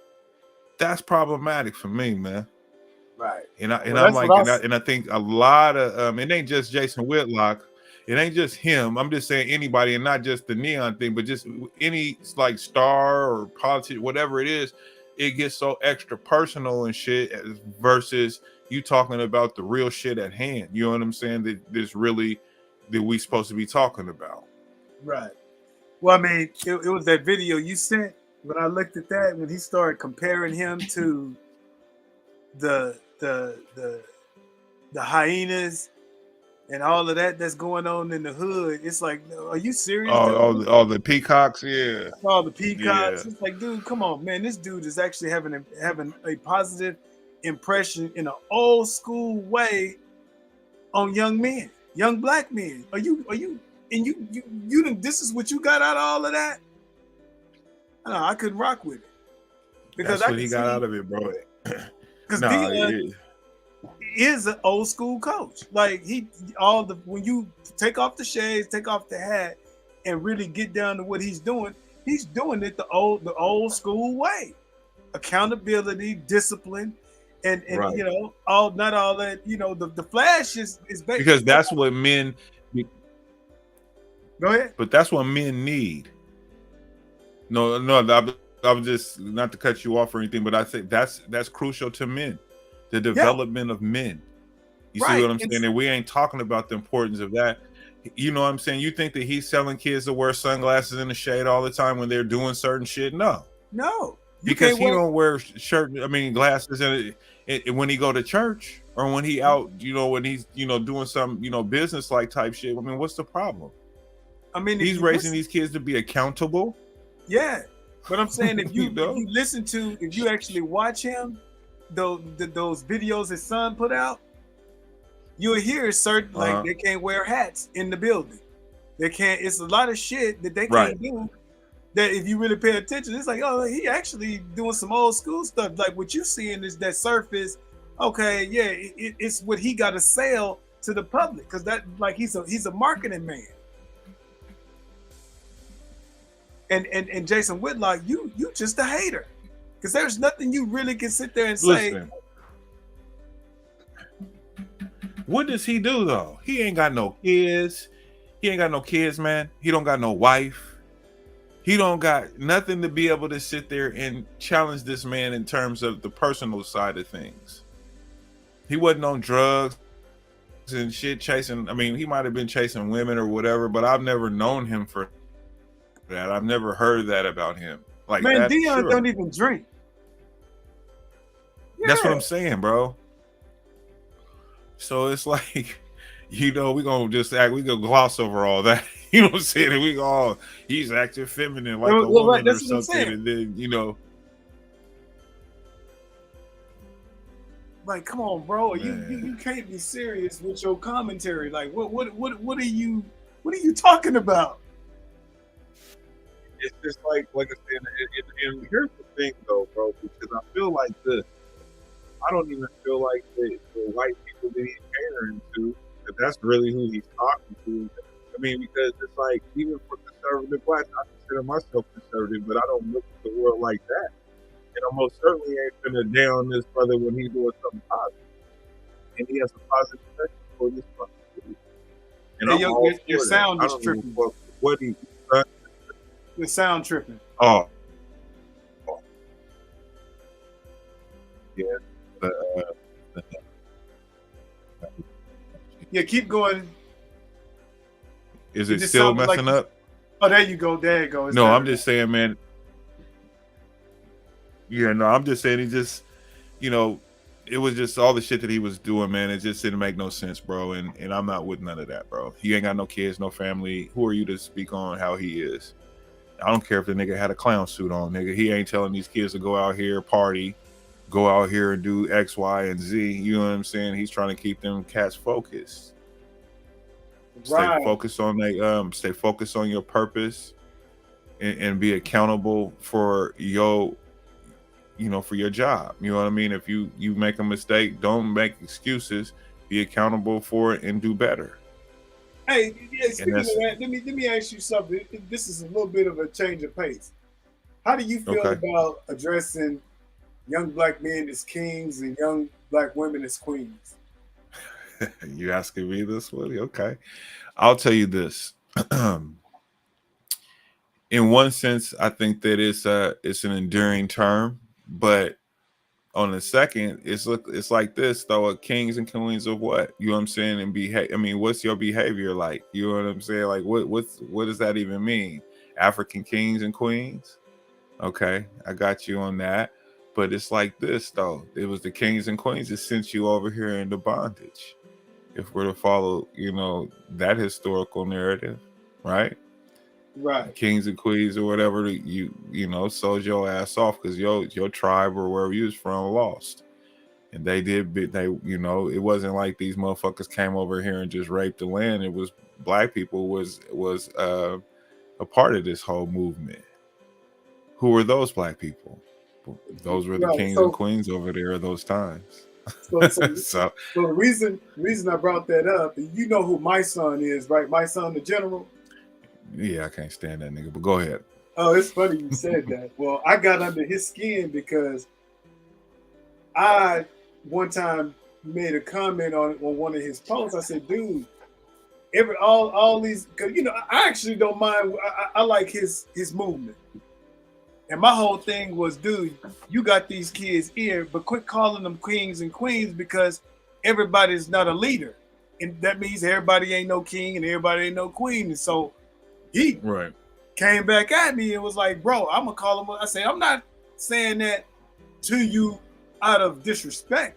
that's problematic for me, man. Right. And I think a lot of it ain't just Jason Whitlock, it ain't just him. I'm just saying anybody, and not just the neon thing, but just any like star or politician, whatever it is, it gets so extra personal and shit versus you talking about the real shit at hand. You know what I'm saying? That we supposed to be talking about. Right. Well, I mean, it was that video you sent. When I looked at that, when he started comparing him to the hyenas and all of that's going on in the hood, it's like, are you serious? All the peacocks, yeah. All the peacocks. Yeah. It's like, dude, come on, man. This dude is actually having a positive impression in an old school way on young men, young black men. Are you and you this is what you got out of all of that? I couldn't rock with it. Because that's what he got out of it, bro. Because Dion is an old school coach. Like when you take off the shades, take off the hat, and really get down to what he's doing it the old school way. Accountability, discipline, and right. not all that, the flash is because that's what men go ahead. But that's what men need. No, I was just, not to cut you off or anything, but I think that's crucial to men, the development of men. You see what I'm saying? And we ain't talking about the importance of that. You know what I'm saying? You think that he's selling kids to wear sunglasses in the shade all the time when they're doing certain shit? No. Because he don't wear glasses when he go to church or when he out, when he's, doing some, business like type shit. I mean, what's the problem? I mean, he's raising these kids to be accountable. Yeah. But I'm saying if you if you actually watch him, those videos his son put out, you'll hear certain like they can't wear hats in the building. They can't. It's a lot of shit that they can't do that if you really pay attention, it's like, oh, he actually doing some old school stuff. Like what you seeing is that surface. Okay, yeah, it's what he got to sell to the public because that like he's a marketing man. And Jason Whitlock, you just a hater because there's nothing you really can sit there and say. Listen, what does he do though? He ain't got no kids. He ain't got no kids, man. He don't got no wife. He don't got nothing to be able to sit there and challenge this man in terms of the personal side of things. He wasn't on drugs and shit chasing. I mean, he might have been chasing women or whatever, but I've never known him for that. I've never heard that about him. Like, man, Dion don't even drink. Yeah. That's what I'm saying, bro. So it's like, we're gonna just act, we gonna gloss over all that. You know what I'm saying? He's acting feminine like a woman or something, and then like, come on, bro, you can't be serious with your commentary. Like, what are you talking about? It's just like I said, and here's the thing though, bro, because I feel like I don't even feel like the white people that he's catering to, that that's really who he's talking to. I mean, because it's like, even for conservative blacks, I consider myself conservative, but I don't look at the world like that. And I most certainly ain't gonna down this brother when he's doing something positive. And he has a positive message for this brother. And hey, your sound is tripping. Your sound tripping. Oh. Yeah. Yeah, keep going. Is it still messing up? Oh, there you go. There you go. No, I'm just saying, man. Yeah, no, I'm just saying he just, it was just all the shit that he was doing, man. It just didn't make no sense, bro. And I'm not with none of that, bro. He ain't got no kids, no family. Who are you to speak on how he is? I don't care if the nigga had a clown suit on, nigga. He ain't telling these kids to go out here, party, go out here and do X, Y, and Z. You know what I'm saying? He's trying to keep them cats focused. Right. Stay focused on your purpose and be accountable for your job. You know what I mean? If you make a mistake, don't make excuses. Be accountable for it and do better. Hey, yeah, speaking of that, let me ask you something. This is a little bit of a change of pace. How do you feel about addressing young black men as kings and young black women as queens? You asking me this, Woody? Okay. I'll tell you this. In one sense, I think that it's an enduring term, but on the second, it's like this though: kings and queens of what? You know what I'm saying? And what's your behavior like? You know what I'm saying? Like what does that even mean? African kings and queens? Okay, I got you on that. But it's like this though: it was the kings and queens that sent you over here into bondage. If we're to follow, that historical narrative, right? Right. Kings and queens or whatever, you sold your ass off because your tribe or wherever you was from lost. And it wasn't like these motherfuckers came over here and just raped the land. It was black people was a part of this whole movement. Who were those black people? Those were the kings and queens over there at those times. So the reason I brought that up, you know who my son is, right? My son, the general. Yeah, I can't stand that nigga, but go ahead. Oh, it's funny you said that. Well, I got under his skin because I one time made a comment on one of his posts. I said, dude, all these, because I actually don't mind. I like his movement. And my whole thing was, dude, you got these kids here, but quit calling them kings and queens because everybody's not a leader. And that means everybody ain't no king and everybody ain't no queen. And so he came back at me and was like, bro, I'm going to call him. I said, I'm not saying that to you out of disrespect.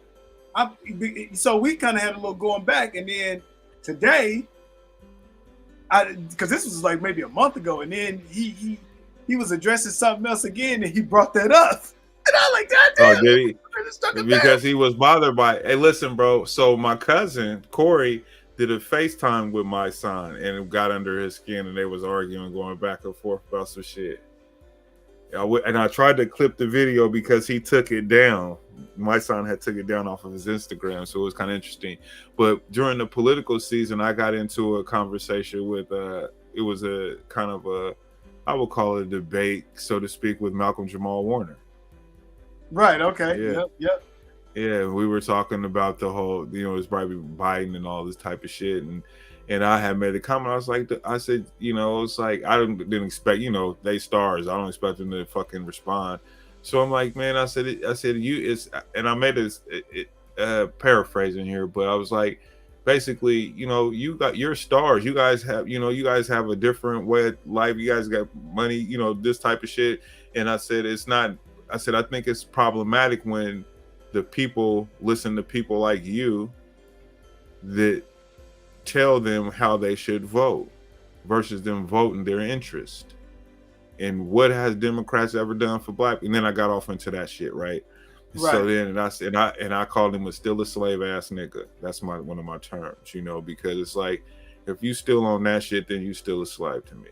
So we kind of had a little going back. And then today, because this was like maybe a month ago, and then he was addressing something else again, and he brought that up. And I was like, God damn. Oh, did he? Because he was bothered by it. Hey, listen, bro. So my cousin, Corey, did a FaceTime with my son and got under his skin, and they was arguing, going back and forth about some shit. And I tried to clip the video because he took it down. My son had took it down off of his Instagram, so it was kind of interesting. But during the political season, I got into a conversation with it was a kind of a, I would call it a debate, so to speak, with Malcolm Jamal Warner. Right. Okay. Yeah. Yep. Yeah, we were talking about the whole, it's probably Biden and all this type of shit, and I had made a comment. I said, it's like I didn't expect, they stars. I don't expect them to fucking respond. So I'm like, man, I said, and I made this paraphrasing here, but I was like, basically, you got your stars. You guys have a different way of life. You guys got money, this type of shit. And I said, I think it's problematic when the people listen to people like you that tell them how they should vote versus them voting their interest. And what has Democrats ever done for black? And then I got off into that shit, right? So then I called him still a slave ass nigga. That's one of my terms, because it's like, if you still on that shit, then you still a slave to me.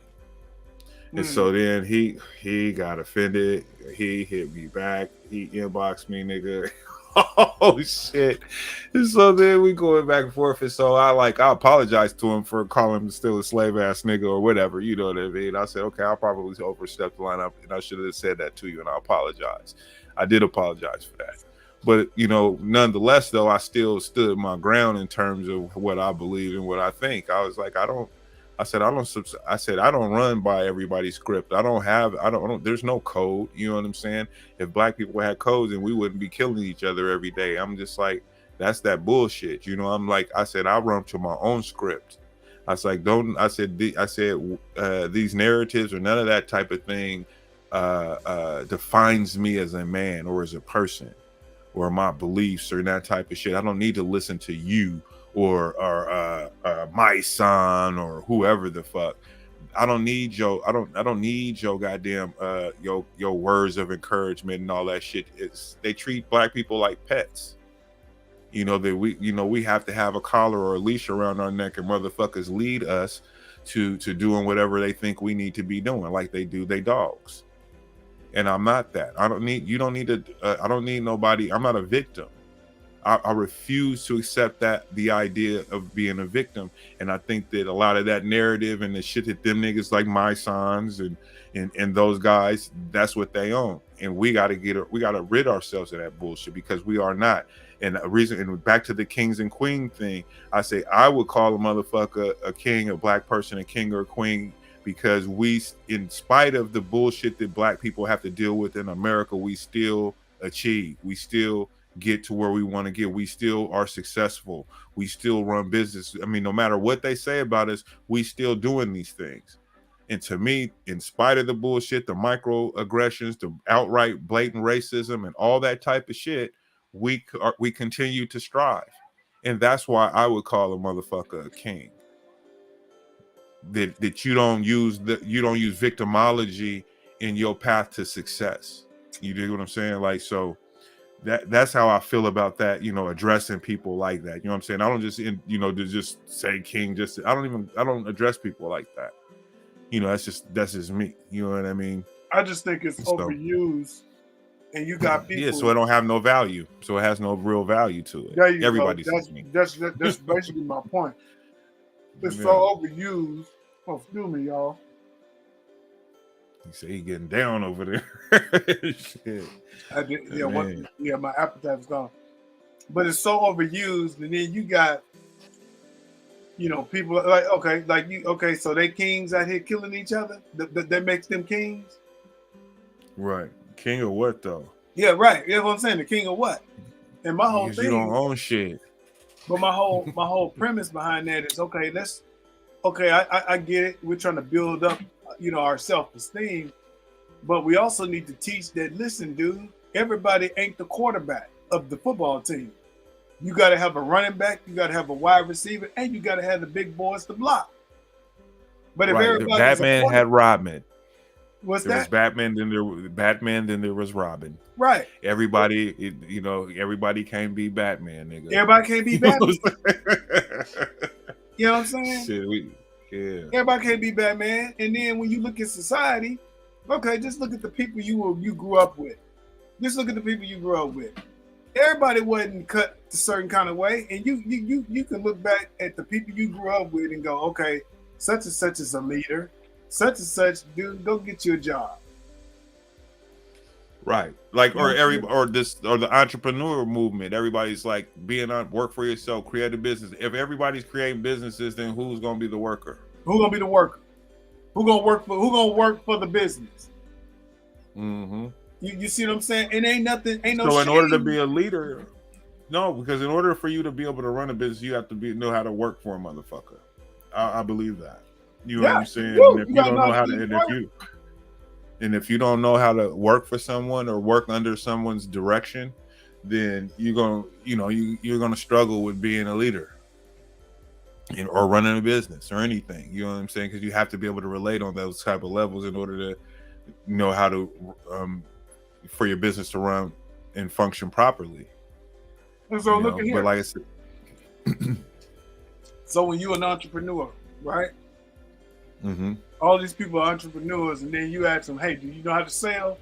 And so then he got offended. He hit me back. He inboxed me, nigga. Oh shit. And so then we going back and forth. And so I apologize to him for calling him still a slave ass nigga or whatever. You know what I mean? I said, okay, I'll probably overstep the line up, and I should have said that to you, and I apologize. I did apologize for that. But nonetheless, though, I still stood my ground in terms of what I believe and what I think. I was like, I don't run by everybody's script. There's no code. You know what I'm saying? If black people had codes, then we wouldn't be killing each other every day. I'm just like, that's that bullshit. I'm like, I said, I run to my own script. I was like, these narratives or none of that type of thing defines me as a man or as a person or my beliefs or that type of shit. I don't need to listen to you or my son or whoever the fuck. I don't need your goddamn your words of encouragement and all that shit. They treat black people like pets. We have to have a collar or a leash around our neck and motherfuckers lead us to doing whatever they think we need to be doing, like they do they dogs. And I'm not that. I don't need nobody. I'm not a victim. I refuse to accept the idea of being a victim. And I think that a lot of that narrative and the shit that them niggas like my sons and those guys, that's what they own. And we got to rid ourselves of that bullshit, because we are not. And the reason, and back to the kings and queen thing, I say I would call a motherfucker a king, a black person, a king or a queen, because we, in spite of the bullshit that black people have to deal with in America, we still achieve. We still get to where we want to get. We still are successful. We still run business. I mean, no matter what they say about us, we still doing these things. And to me, in spite of the bullshit, the microaggressions, the outright blatant racism and all that type of shit, we continue to strive. And that's why I would call a motherfucker a king. That you don't use victimology in your path to success. You dig what I'm saying? Like, so that's how I feel about that, addressing people like that. You know what I'm saying? I don't just, to just say king, I don't address people like that. That's just me. You know what I mean? I just think it's overused, and you got people. Yeah, so it don't have no value. So it has no real value to it. Everybody says me. That's basically my point. It's so overused. Oh, excuse me, y'all. You say he getting down over there. Shit. My appetite was gone. But it's so overused, and then you got, people like, so they kings out here killing each other. That makes them kings. Right. King of what though? Yeah, right. You know what I'm saying? The king of what? And my whole thing. You don't own shit. But my whole premise behind that is I get it. We're trying to build up, our self-esteem, but we also need to teach that, listen, dude, everybody ain't the quarterback of the football team. You got to have a running back, you got to have a wide receiver, and you got to have the big boys to block. But if everybody, Batman had Robin. What's there that? Was Batman, then there was Robin. Right. Everybody, everybody can't be Batman, nigga. Everybody can't be Batman. You know what I'm saying? Shit, yeah. Everybody can't be Batman. And then when you look at society, Okay, just look at the people you grew up with. Just look at the people you grew up with. Everybody wasn't cut a certain kind of way, and you can look back at the people you grew up with and go, okay, such and such is a leader, such and such, dude, go get you a job. Right. Like, or the entrepreneur movement. Everybody's like being on work for yourself, create a business. If everybody's creating businesses, then who's gonna be the worker? Who's gonna be the worker? Who gonna work for the business? Mm-hmm. You see what I'm saying? It ain't nothing, ain't no So in shame. order to be a leader, no, because in order for you to be able to run a business, you have to know how to work for a motherfucker. I believe that. You know what I'm saying? And if you don't know how to, and if you don't know how to work for someone or work under someone's direction, then you're gonna struggle with being a leader or running a business or anything. You know what I'm saying? Because you have to be able to relate on those type of levels in order to know how to for your business to run and function properly. And so look at here. But like I said, so when you're an entrepreneur, right? mm-hmm. All these people are entrepreneurs, and then you ask them, hey, do you know how to sell?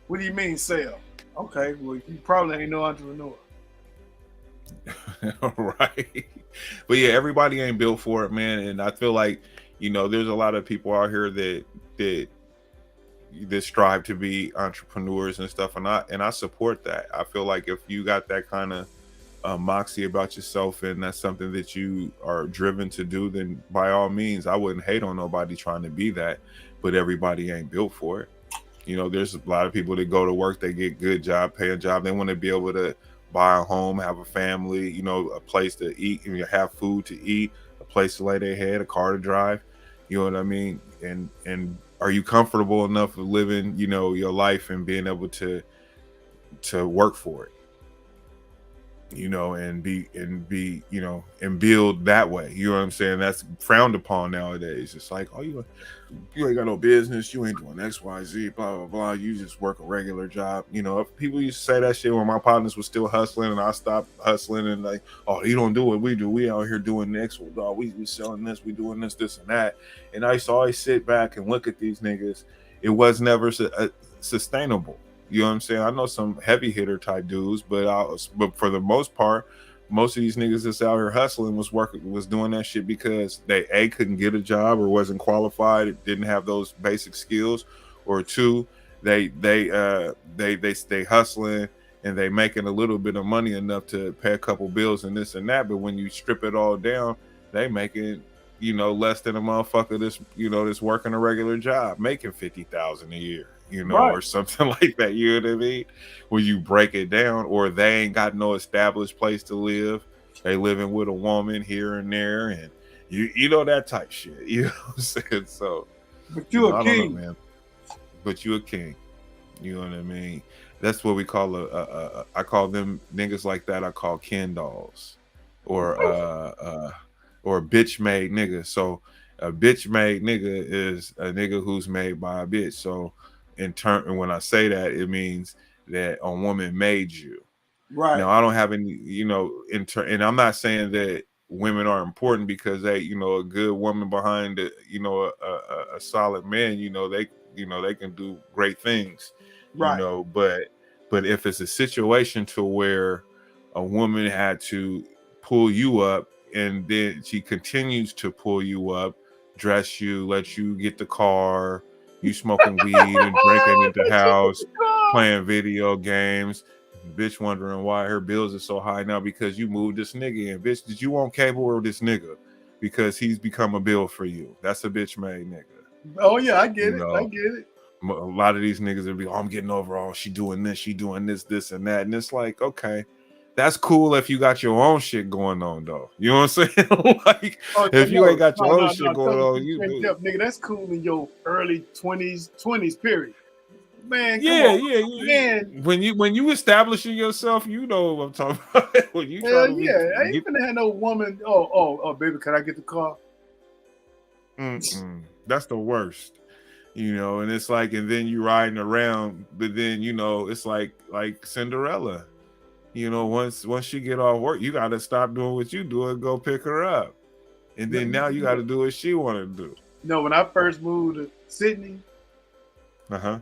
What do you mean sell? Okay, well, you probably ain't no entrepreneur. Right. But yeah, everybody ain't built for it, man. And I feel like, there's a lot of people out here that strive to be entrepreneurs and stuff, and I support that. I feel like if you got that kind of moxie about yourself and that's something that you are driven to do, then by all means, I wouldn't hate on nobody trying to be that, but everybody ain't built for it. There's a lot of people that go to work, they get good job, paying job, they want to be able to buy a home, have a family, a place to eat, have food to eat, a place to lay their head, a car to drive, you know what I mean? And are you comfortable enough with living, your life and being able to work for it? And be, and build that way. You know what I'm saying? That's frowned upon nowadays. It's like, oh, you ain't got no business. You ain't doing X, Y, Z, blah, blah, blah. You just work a regular job. If people used to say that shit when my partners were still hustling and I stopped hustling and like, oh, you don't do what we do. We out here doing this. Well, we selling this. We doing this, this, and that. And I used to always sit back and look at these niggas. It was never sustainable. You know what I'm saying? I know some heavy hitter type dudes, but for the most part, most of these niggas that's out here hustling was doing that shit because they couldn't get a job or wasn't qualified, didn't have those basic skills, or two, they stay hustling and they making a little bit of money enough to pay a couple bills and this and that. But when you strip it all down, they making less than a motherfucker that's working a regular job, making $50,000 a year. Right. Or something like that, you know what I mean? When you break it down, or they ain't got no established place to live. They living with a woman here and there, and that type shit. You know what I'm saying? So, but you a king. I don't know, man. But you a king. You know what I mean? That's what we call I call them niggas like that. I call Ken dolls, or bitch made nigga. So a bitch made nigga is a nigga who's made by a bitch. So in turn, when I say that, it means that a woman made you. Right. Now, I don't have any, and I'm not saying that women are important, because they, a good woman behind a solid man, they can do great things, right. But if it's a situation to where a woman had to pull you up and then she continues to pull you up, dress you, let you get the car, you smoking weed and drinking at the house, playing video games, bitch wondering why her bills are so high now because you moved this nigga in. Bitch, did you want cable or this nigga? Because he's become a bill for you. That's a bitch made nigga. Oh yeah, I get it. I get it. A lot of these niggas would be, oh, I'm getting over, oh, she doing this, this, and that. And it's like, okay, that's cool if you got your own shit going on, though. You know what I'm saying? Like, if you ain't got your own shit going on, nigga, that's cool in your early 20s period. Man, man. When you establishing yourself, you know what I'm talking about. When you I ain't gonna have no woman. Oh, baby, can I get the car? That's the worst. And it's like, and then you riding around, but then it's like Cinderella. Once you get off work, you got to stop doing what you do and go pick her up, and then now you got to do what she want to do. When I first moved to Sydney, Uh-huh.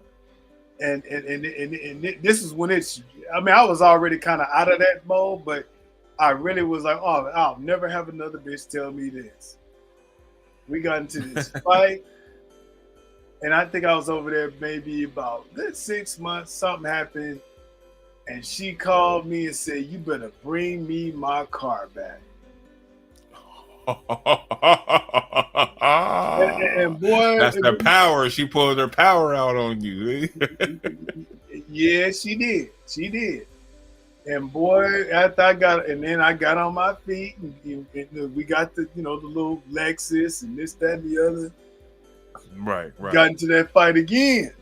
And this is when it's. I mean, I was already kind of out of that mode, but I really was like, oh, I'll never have another bitch tell me this. We got into this fight, and I think I was over there maybe about good 6 months. Something happened, and she called me and said, "You better bring me my car back." And boy, that's the power. She pulled her power out on you. Yeah, she did. She did. And boy, after I got on my feet, and we got the the little Lexus and this, that, and the other. Right. Got into that fight again.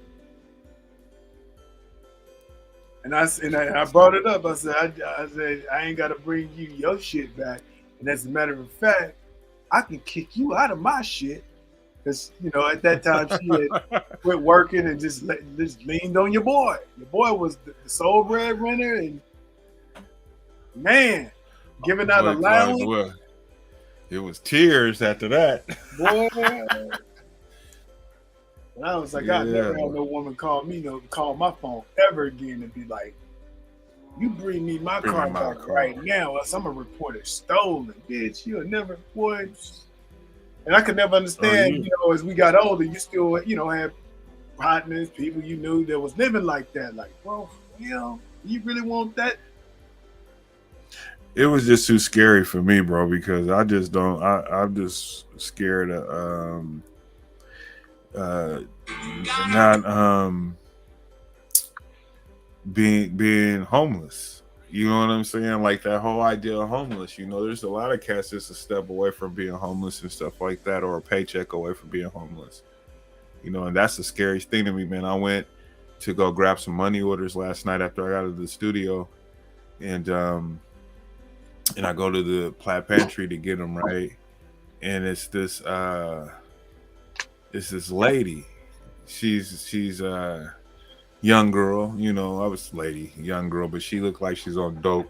And I brought it up. I said, I ain't got to bring you your shit back. And as a matter of fact, I can kick you out of my shit. Because, at that time, she had quit working and just leaned on your boy. Your boy was the sole breadwinner and, man, giving out allowance. Well, it was tears after that. Boy. And I was like, I never had no woman call my phone ever again and be like, you bring me my car back right now, else I'm going to report it stolen, bitch. You'll never, boy. And I could never understand, as we got older, you still, had partners, people you knew that was living like that. Like, bro, you really want that? It was just too scary for me, bro, because I just don't. I'm just scared of not being homeless. You know what I'm saying? Like that whole idea of homeless. There's a lot of cats that's a step away from being homeless and stuff like that, or a paycheck away from being homeless. And that's the scariest thing to me, man. I went to go grab some money orders last night after I got out of the studio, and I go to the Plaid Pantry to get them, right? And it's this lady. She's young girl, I was young girl, but she looked like she's on dope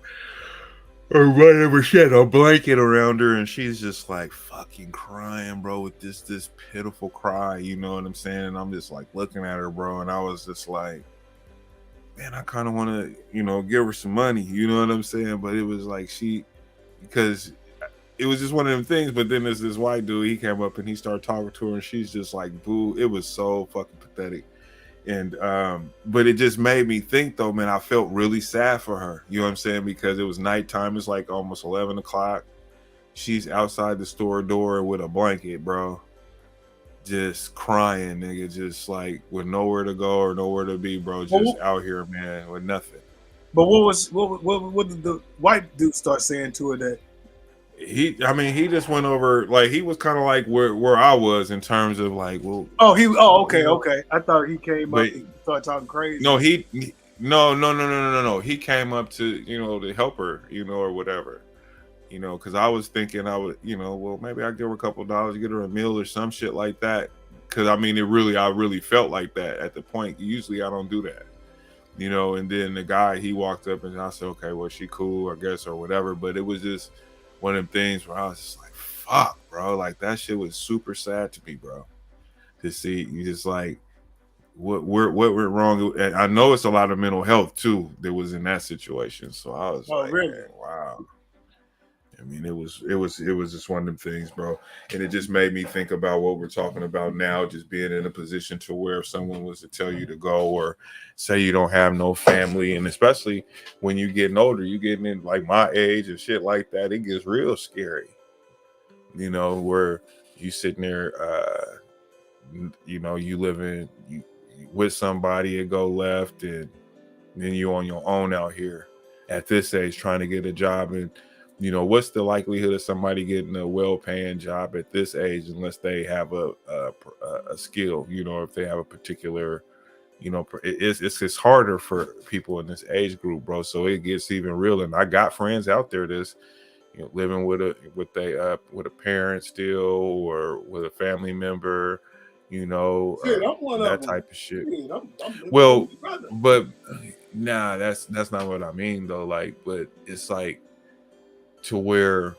or whatever. She had a blanket around her, and she's just like fucking crying, bro, with this pitiful cry. You know what I'm saying? And I'm just like looking at her, bro, and I was just like, man, I kind of want to, give her some money. You know what I'm saying? But it was like because it was just one of them things. But then there's this white dude. He came up and he started talking to her, and she's just like, boo. It was so fucking pathetic. And but it just made me think, though, man, I felt really sad for her. You know what I'm saying? Because it was nighttime. It's like almost 11 o'clock. She's outside the store door with a blanket, bro. Just crying, nigga. Just like with nowhere to go or nowhere to be, bro. Just out here, man, with nothing. But what did the white dude start saying to her that? He just went over, like, he was kind of like where I was in terms of like, well. Okay. I thought he came up and started talking crazy. No, no. He came up to, to help her, or whatever, because I was thinking I would, well, maybe I'd give her a couple $, get her a meal or some shit like that. Because I really felt like that at the point. Usually I don't do that, and then the guy, he walked up and I said, okay, well, she cool, I guess, or whatever. But it was just one of them things where I was just like, fuck, bro. Like, that shit was super sad to me, bro. To see you just like, what went wrong. And I know it's a lot of mental health too that was in that situation. So I was really? Man, wow. I mean, it was just one of them things, bro. And it just made me think about what we're talking about now, just being in a position to where if someone was to tell you to go or say you don't have no family, and especially when you're getting older, you getting in like my age and shit like that, it gets real scary. Where you sitting there, you living with somebody, it go left, and then you on your own out here at this age trying to get a job. And what's the likelihood of somebody getting a well-paying job at this age unless they have a skill, if they have a particular, it's harder for people in this age group, bro. So it gets even realer. And I got friends out there that's, living with a parent still or with a family member, that type of shit. Well, but nah, that's not what I mean though. Like, but it's like to where,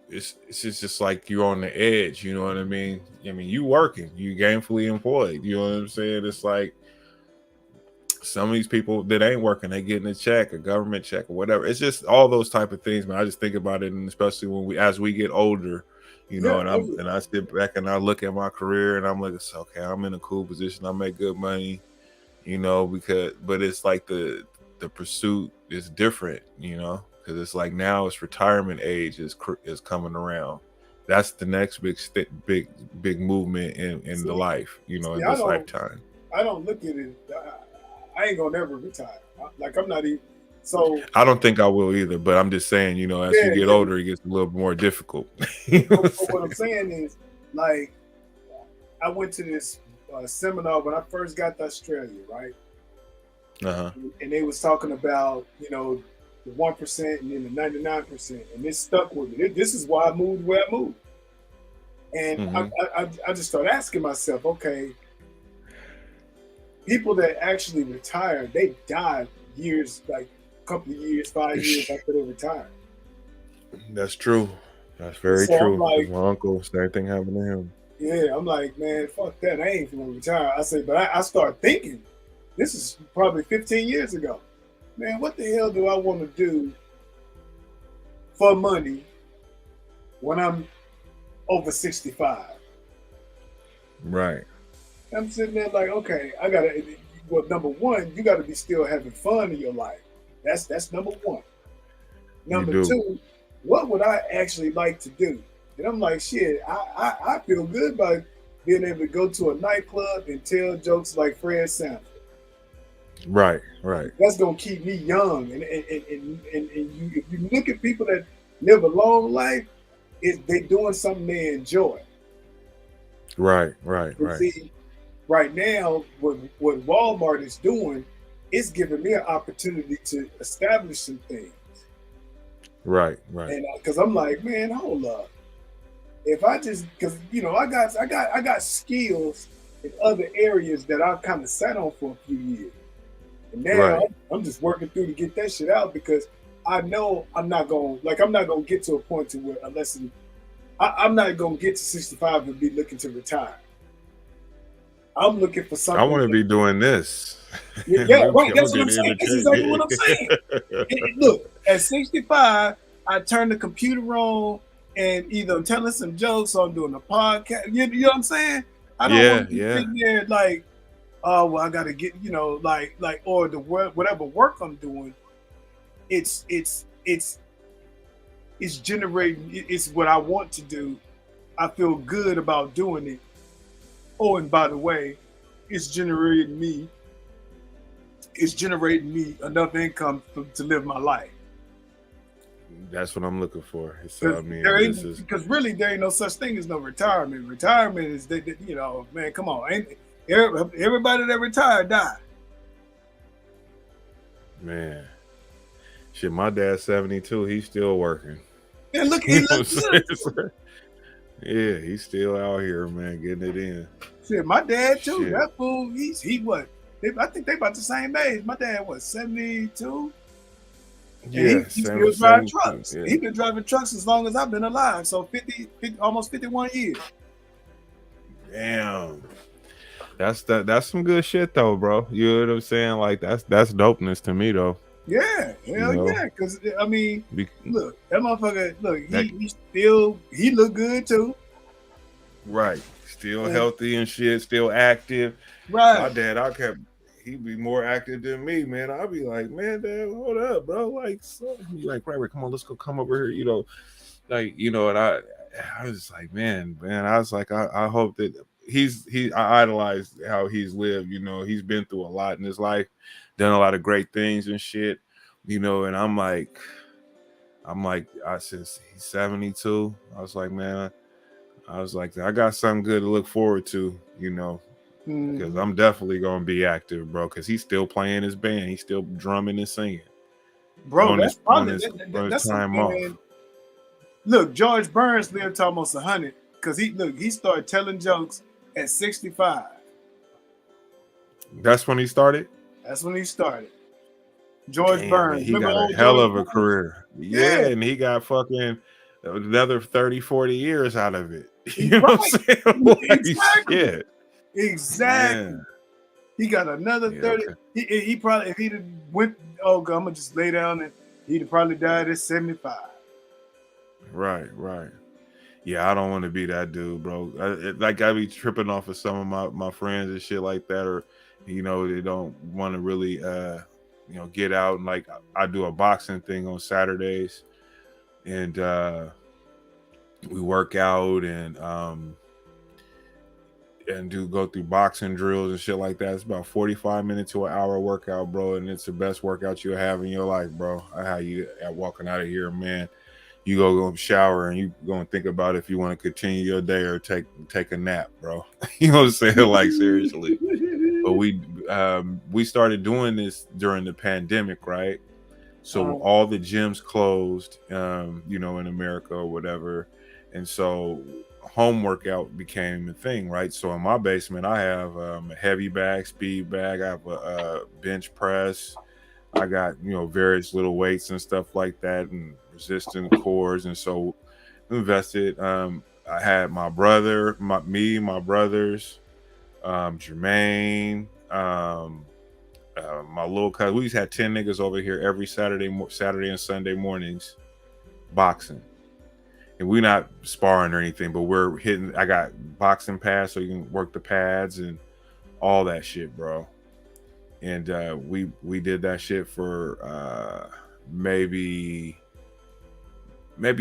it's just like you're on the edge, you know what I mean? I mean, you working, you gainfully employed, you know what I'm saying? It's like some of these people that ain't working, they getting a check, a government check or whatever. It's just all those type of things, man. I just think about it, and especially as we get older, you know, and I sit back and I look at my career and I'm like, it's okay, I'm in a cool position, I make good money, you know, but it's like the pursuit is different, you know, because it's like now it's retirement age is coming around. That's the next big movement in the life, you know, in this lifetime. I don't look at it. I ain't gonna never retire. Like I'm not even. So I don't think I will either. But I'm just saying, you know, as you get older, it gets a little more difficult. What I'm saying is, like, I went to this seminar when I first got to Australia, right? And they was talking about, you know, the 1% and then the 99%, and this stuck with me. This is why I moved where I moved. And I just started asking myself, okay, people that actually retire, they die years, like a couple of years, 5 years after they retire. That's true. That's very true. Like, my uncle, same thing happened to him. Yeah, I'm like, man, fuck that. I ain't gonna retire. I said, but I start thinking, this is probably 15 years ago. Man, what the hell do I want to do for money when I'm over 65? Right. I'm sitting there like, okay, I gotta. Well, number one, you got to be still having fun in your life. That's number one. Number two, what would I actually like to do? And I'm like, shit, I feel good about being able to go to a nightclub and tell jokes like Fred Sanford. Right. That's gonna keep me young. And you, if you look at people that live a long life, they doing something they enjoy. Right. See, right now, what Walmart is doing, it's giving me an opportunity to establish some things. Right. And because I'm like, man, hold up. If I just, because you know, I got skills in other areas that I've kind of sat on for a few years, and now I'm just working through to get that shit out because I know I'm not gonna get to a point to where I'm not gonna get to 65 and be looking to retire. I'm looking for something. I want to be doing this. Yeah, right. That's what I'm saying. That's exactly what I'm saying. Look, at 65, I turn the computer on and either I'm telling some jokes or I'm doing a podcast. You know what I'm saying? I don't want to be sitting there like, oh, well, I got to get, you know, like, or the whatever work I'm doing. It's generating. It's what I want to do. I feel good about doing it. Oh, and by the way, it's generating me enough income to live my life. That's what I'm looking for. Because really, there ain't no such thing as no retirement. Retirement is, you know, man, come on. Everybody that retired died. Man. Shit, my dad's 72. He's still working. And look, he looks good. Yeah, he's still out here, man, getting it in. Shit, my dad too. Shit. That fool, he what? I think they about the same age. My dad was 72. Yeah, he still driving trucks. Yeah. He's been driving trucks as long as I've been alive. So 50 almost 51 years. Damn. That's some good shit though, bro. You know what I'm saying? Like that's dopeness to me though. Yeah, yeah. Because I mean, look, that motherfucker. Look, he look good too. Right, still healthy and shit, still active. Right, my dad, he'd be more active than me, man. I'd be like, man, Dad, hold up, bro. Like, he's like, right, come on, let's go, come over here. You know, like, you know, and I was just like, man. I was like, I hope that I idolized how he's lived. You know, he's been through a lot in his life, done a lot of great things and shit, you know, and I'm like, I said, he's 72. I was like, man, I got something good to look forward to, you know, because I'm definitely going to be active, bro, because he's still playing his band. He's still drumming and singing. Bro, that's time off. Look, George Burns lived to almost 100 because he started telling jokes at 65. That's when he started? That's when he started. George Burns. He got a hell of a career. Yeah, and he got fucking another 30, 40 years out of it. You know what I'm saying? Like, Exactly. shit. Exactly. Man. He got another Yeah, 30. okay. He probably, if he'd have went, oh God, I'm gonna just lay down, and he'd have probably died at 75. Right. Yeah, I don't want to be that dude, bro. I be tripping off of some of my friends and shit like that, or they don't want to really get out, and like I do a boxing thing on Saturdays, and we work out and go through boxing drills and shit like that. It's about 45 minutes to an hour workout, bro, and it's the best workout you'll have in your life, bro. How you walking out of here, man. You go shower and you go and think about if you want to continue your day or take a nap, bro. You know what I'm saying? Like, seriously. But we started doing this during the pandemic, right? So all the gyms closed, in America or whatever. And so home workout became a thing, right? So in my basement, I have a heavy bag, speed bag. I have a bench press. I got, various little weights and stuff like that, and resistant cords. And so invested. I had my brother, my brothers, Jermaine, my little cousin. We just had 10 niggas over here every Saturday and Sunday mornings boxing. And we're not sparring or anything, but we're hitting. I got boxing pads so you can work the pads and all that shit, bro. And we did that shit for maybe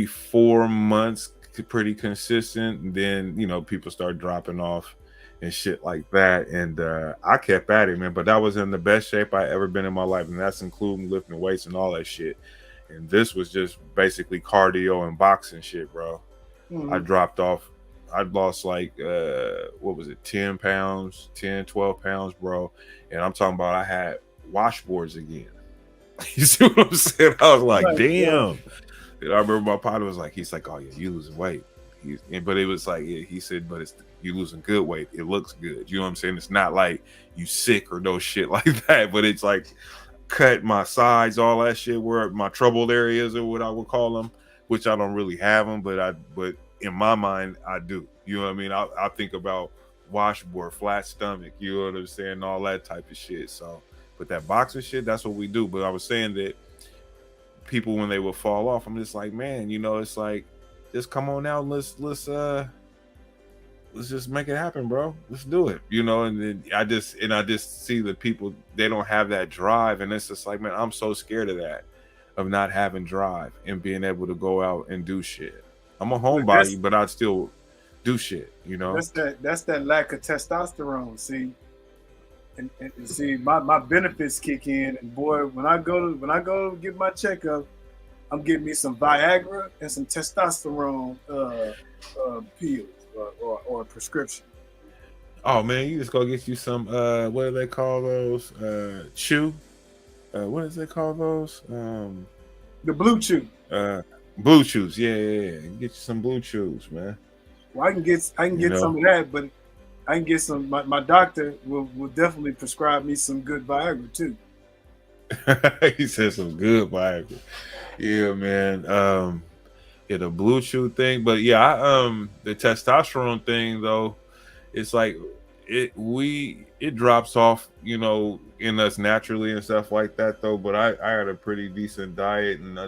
4 months, pretty consistent. And then people start dropping off and shit like that. And I kept at it, man. But that was in the best shape I ever been in my life, and that's including lifting weights and all that shit. And this was just basically cardio and boxing shit, bro. Mm-hmm. I dropped off. I lost like 10 pounds, 10, 12 pounds, bro. And I'm talking about I had washboards again. You see what I'm saying? I was like, damn. And I remember my partner was like, he's like, oh yeah, you losing weight. But it was like, yeah, he said, but you losing good weight. It looks good. You know what I'm saying? It's not like you sick or no shit like that, but it's like cut my sides, all that shit, where my troubled areas or what I would call them, which I don't really have them, but in my mind, I do. You know what I mean? I think about washboard, flat stomach, you know what I'm saying? All that type of shit. So, but that boxing shit, that's what we do. But I was saying that people, when they would fall off, I'm just like, man, it's like, just come on out, let's just make it happen, bro. Let's do it, and then I just see the people, they don't have that drive, and it's just like, man, I'm so scared of that, of not having drive and being able to go out and do shit. I'm a homebody, but I'd still do shit, That's that lack of testosterone, see. And see, my benefits kick in, and boy, when I go to get my checkup, I'm getting me some Viagra and some testosterone pills or a prescription. Oh man, you just go get you some what do they call those? Chew. What does they call those? The Blue Chew. Blue Chews, yeah. Get you some Blue Chews, man. Well, I can get some of that, but I can get some. My doctor will definitely prescribe me some good Viagra too. He said some good Viagra. Yeah, man. Yeah, the Blue Chew thing, but yeah, the testosterone thing though, it's like it drops off, in us naturally and stuff like that though. But I had a pretty decent diet, and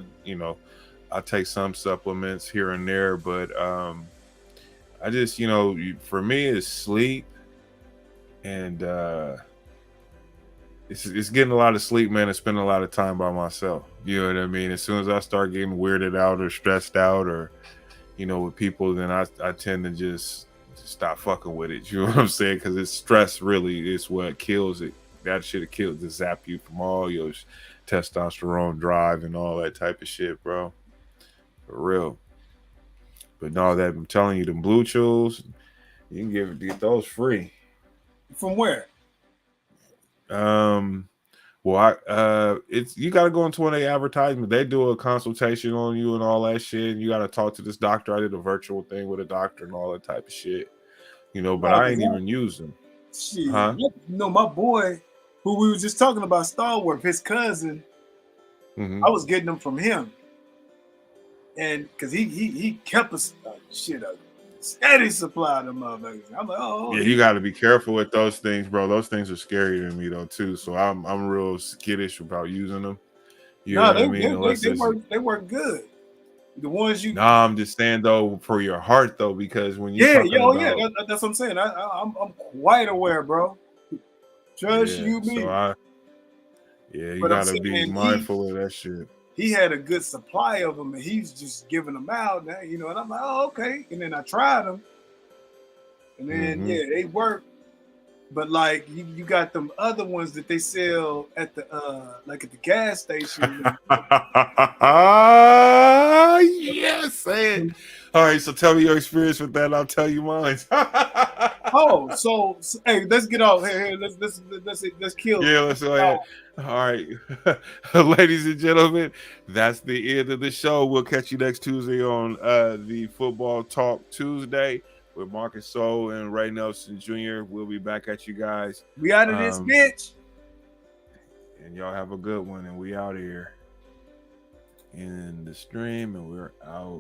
I take some supplements here and there, but I just, for me, it's sleep, and it's getting a lot of sleep, man, and spending a lot of time by myself. You know what I mean? As soon as I start getting weirded out or stressed out or, with people, then I tend to just stop fucking with it. You know what I'm saying? Because it's stress really is what kills it. That shit kills to zap you from all your testosterone drive and all that type of shit, bro. For real. But no, that I'm telling you, the Blue Chews, you can get those free. From where? Well, it's you got to go into one of the advertisements. They do a consultation on you and all that shit. And you got to talk to this doctor. I did a virtual thing with a doctor and all that type of shit. But I ain't even used them. Shit. Huh? My boy, who we were just talking about, Star Wars, his cousin, I was getting them from him. and because he kept us a steady supply of them motherfuckers. I'm like, oh Yeah, you got to be careful with those things, bro. Those things are scary to me though too. So I'm real skittish about using them. You know what I mean? They work good. The ones you. Nah, I'm just saying though for your heart though, because when you That's what I'm saying. I'm quite aware, bro. Trust you, me. So you But gotta be mindful of that shit. He had a good supply of them, and he's just giving them out now, you know. And I'm like, oh, okay. And then I tried them, and then they work. But like you got them other ones that they sell at the like at the gas station. Yes, say it. All right, so tell me your experience with that, and I'll tell you mine. so hey, let's get off here. Let's kill. Yeah, let's go ahead. All right, ladies and gentlemen, that's the end of the show. We'll catch you next Tuesday on the Football Talk Tuesday with Marcus Soul and Ray Nelson Jr. We'll be back at you guys. We out of this bitch. And y'all have a good one. And we out here in the stream, and we're out.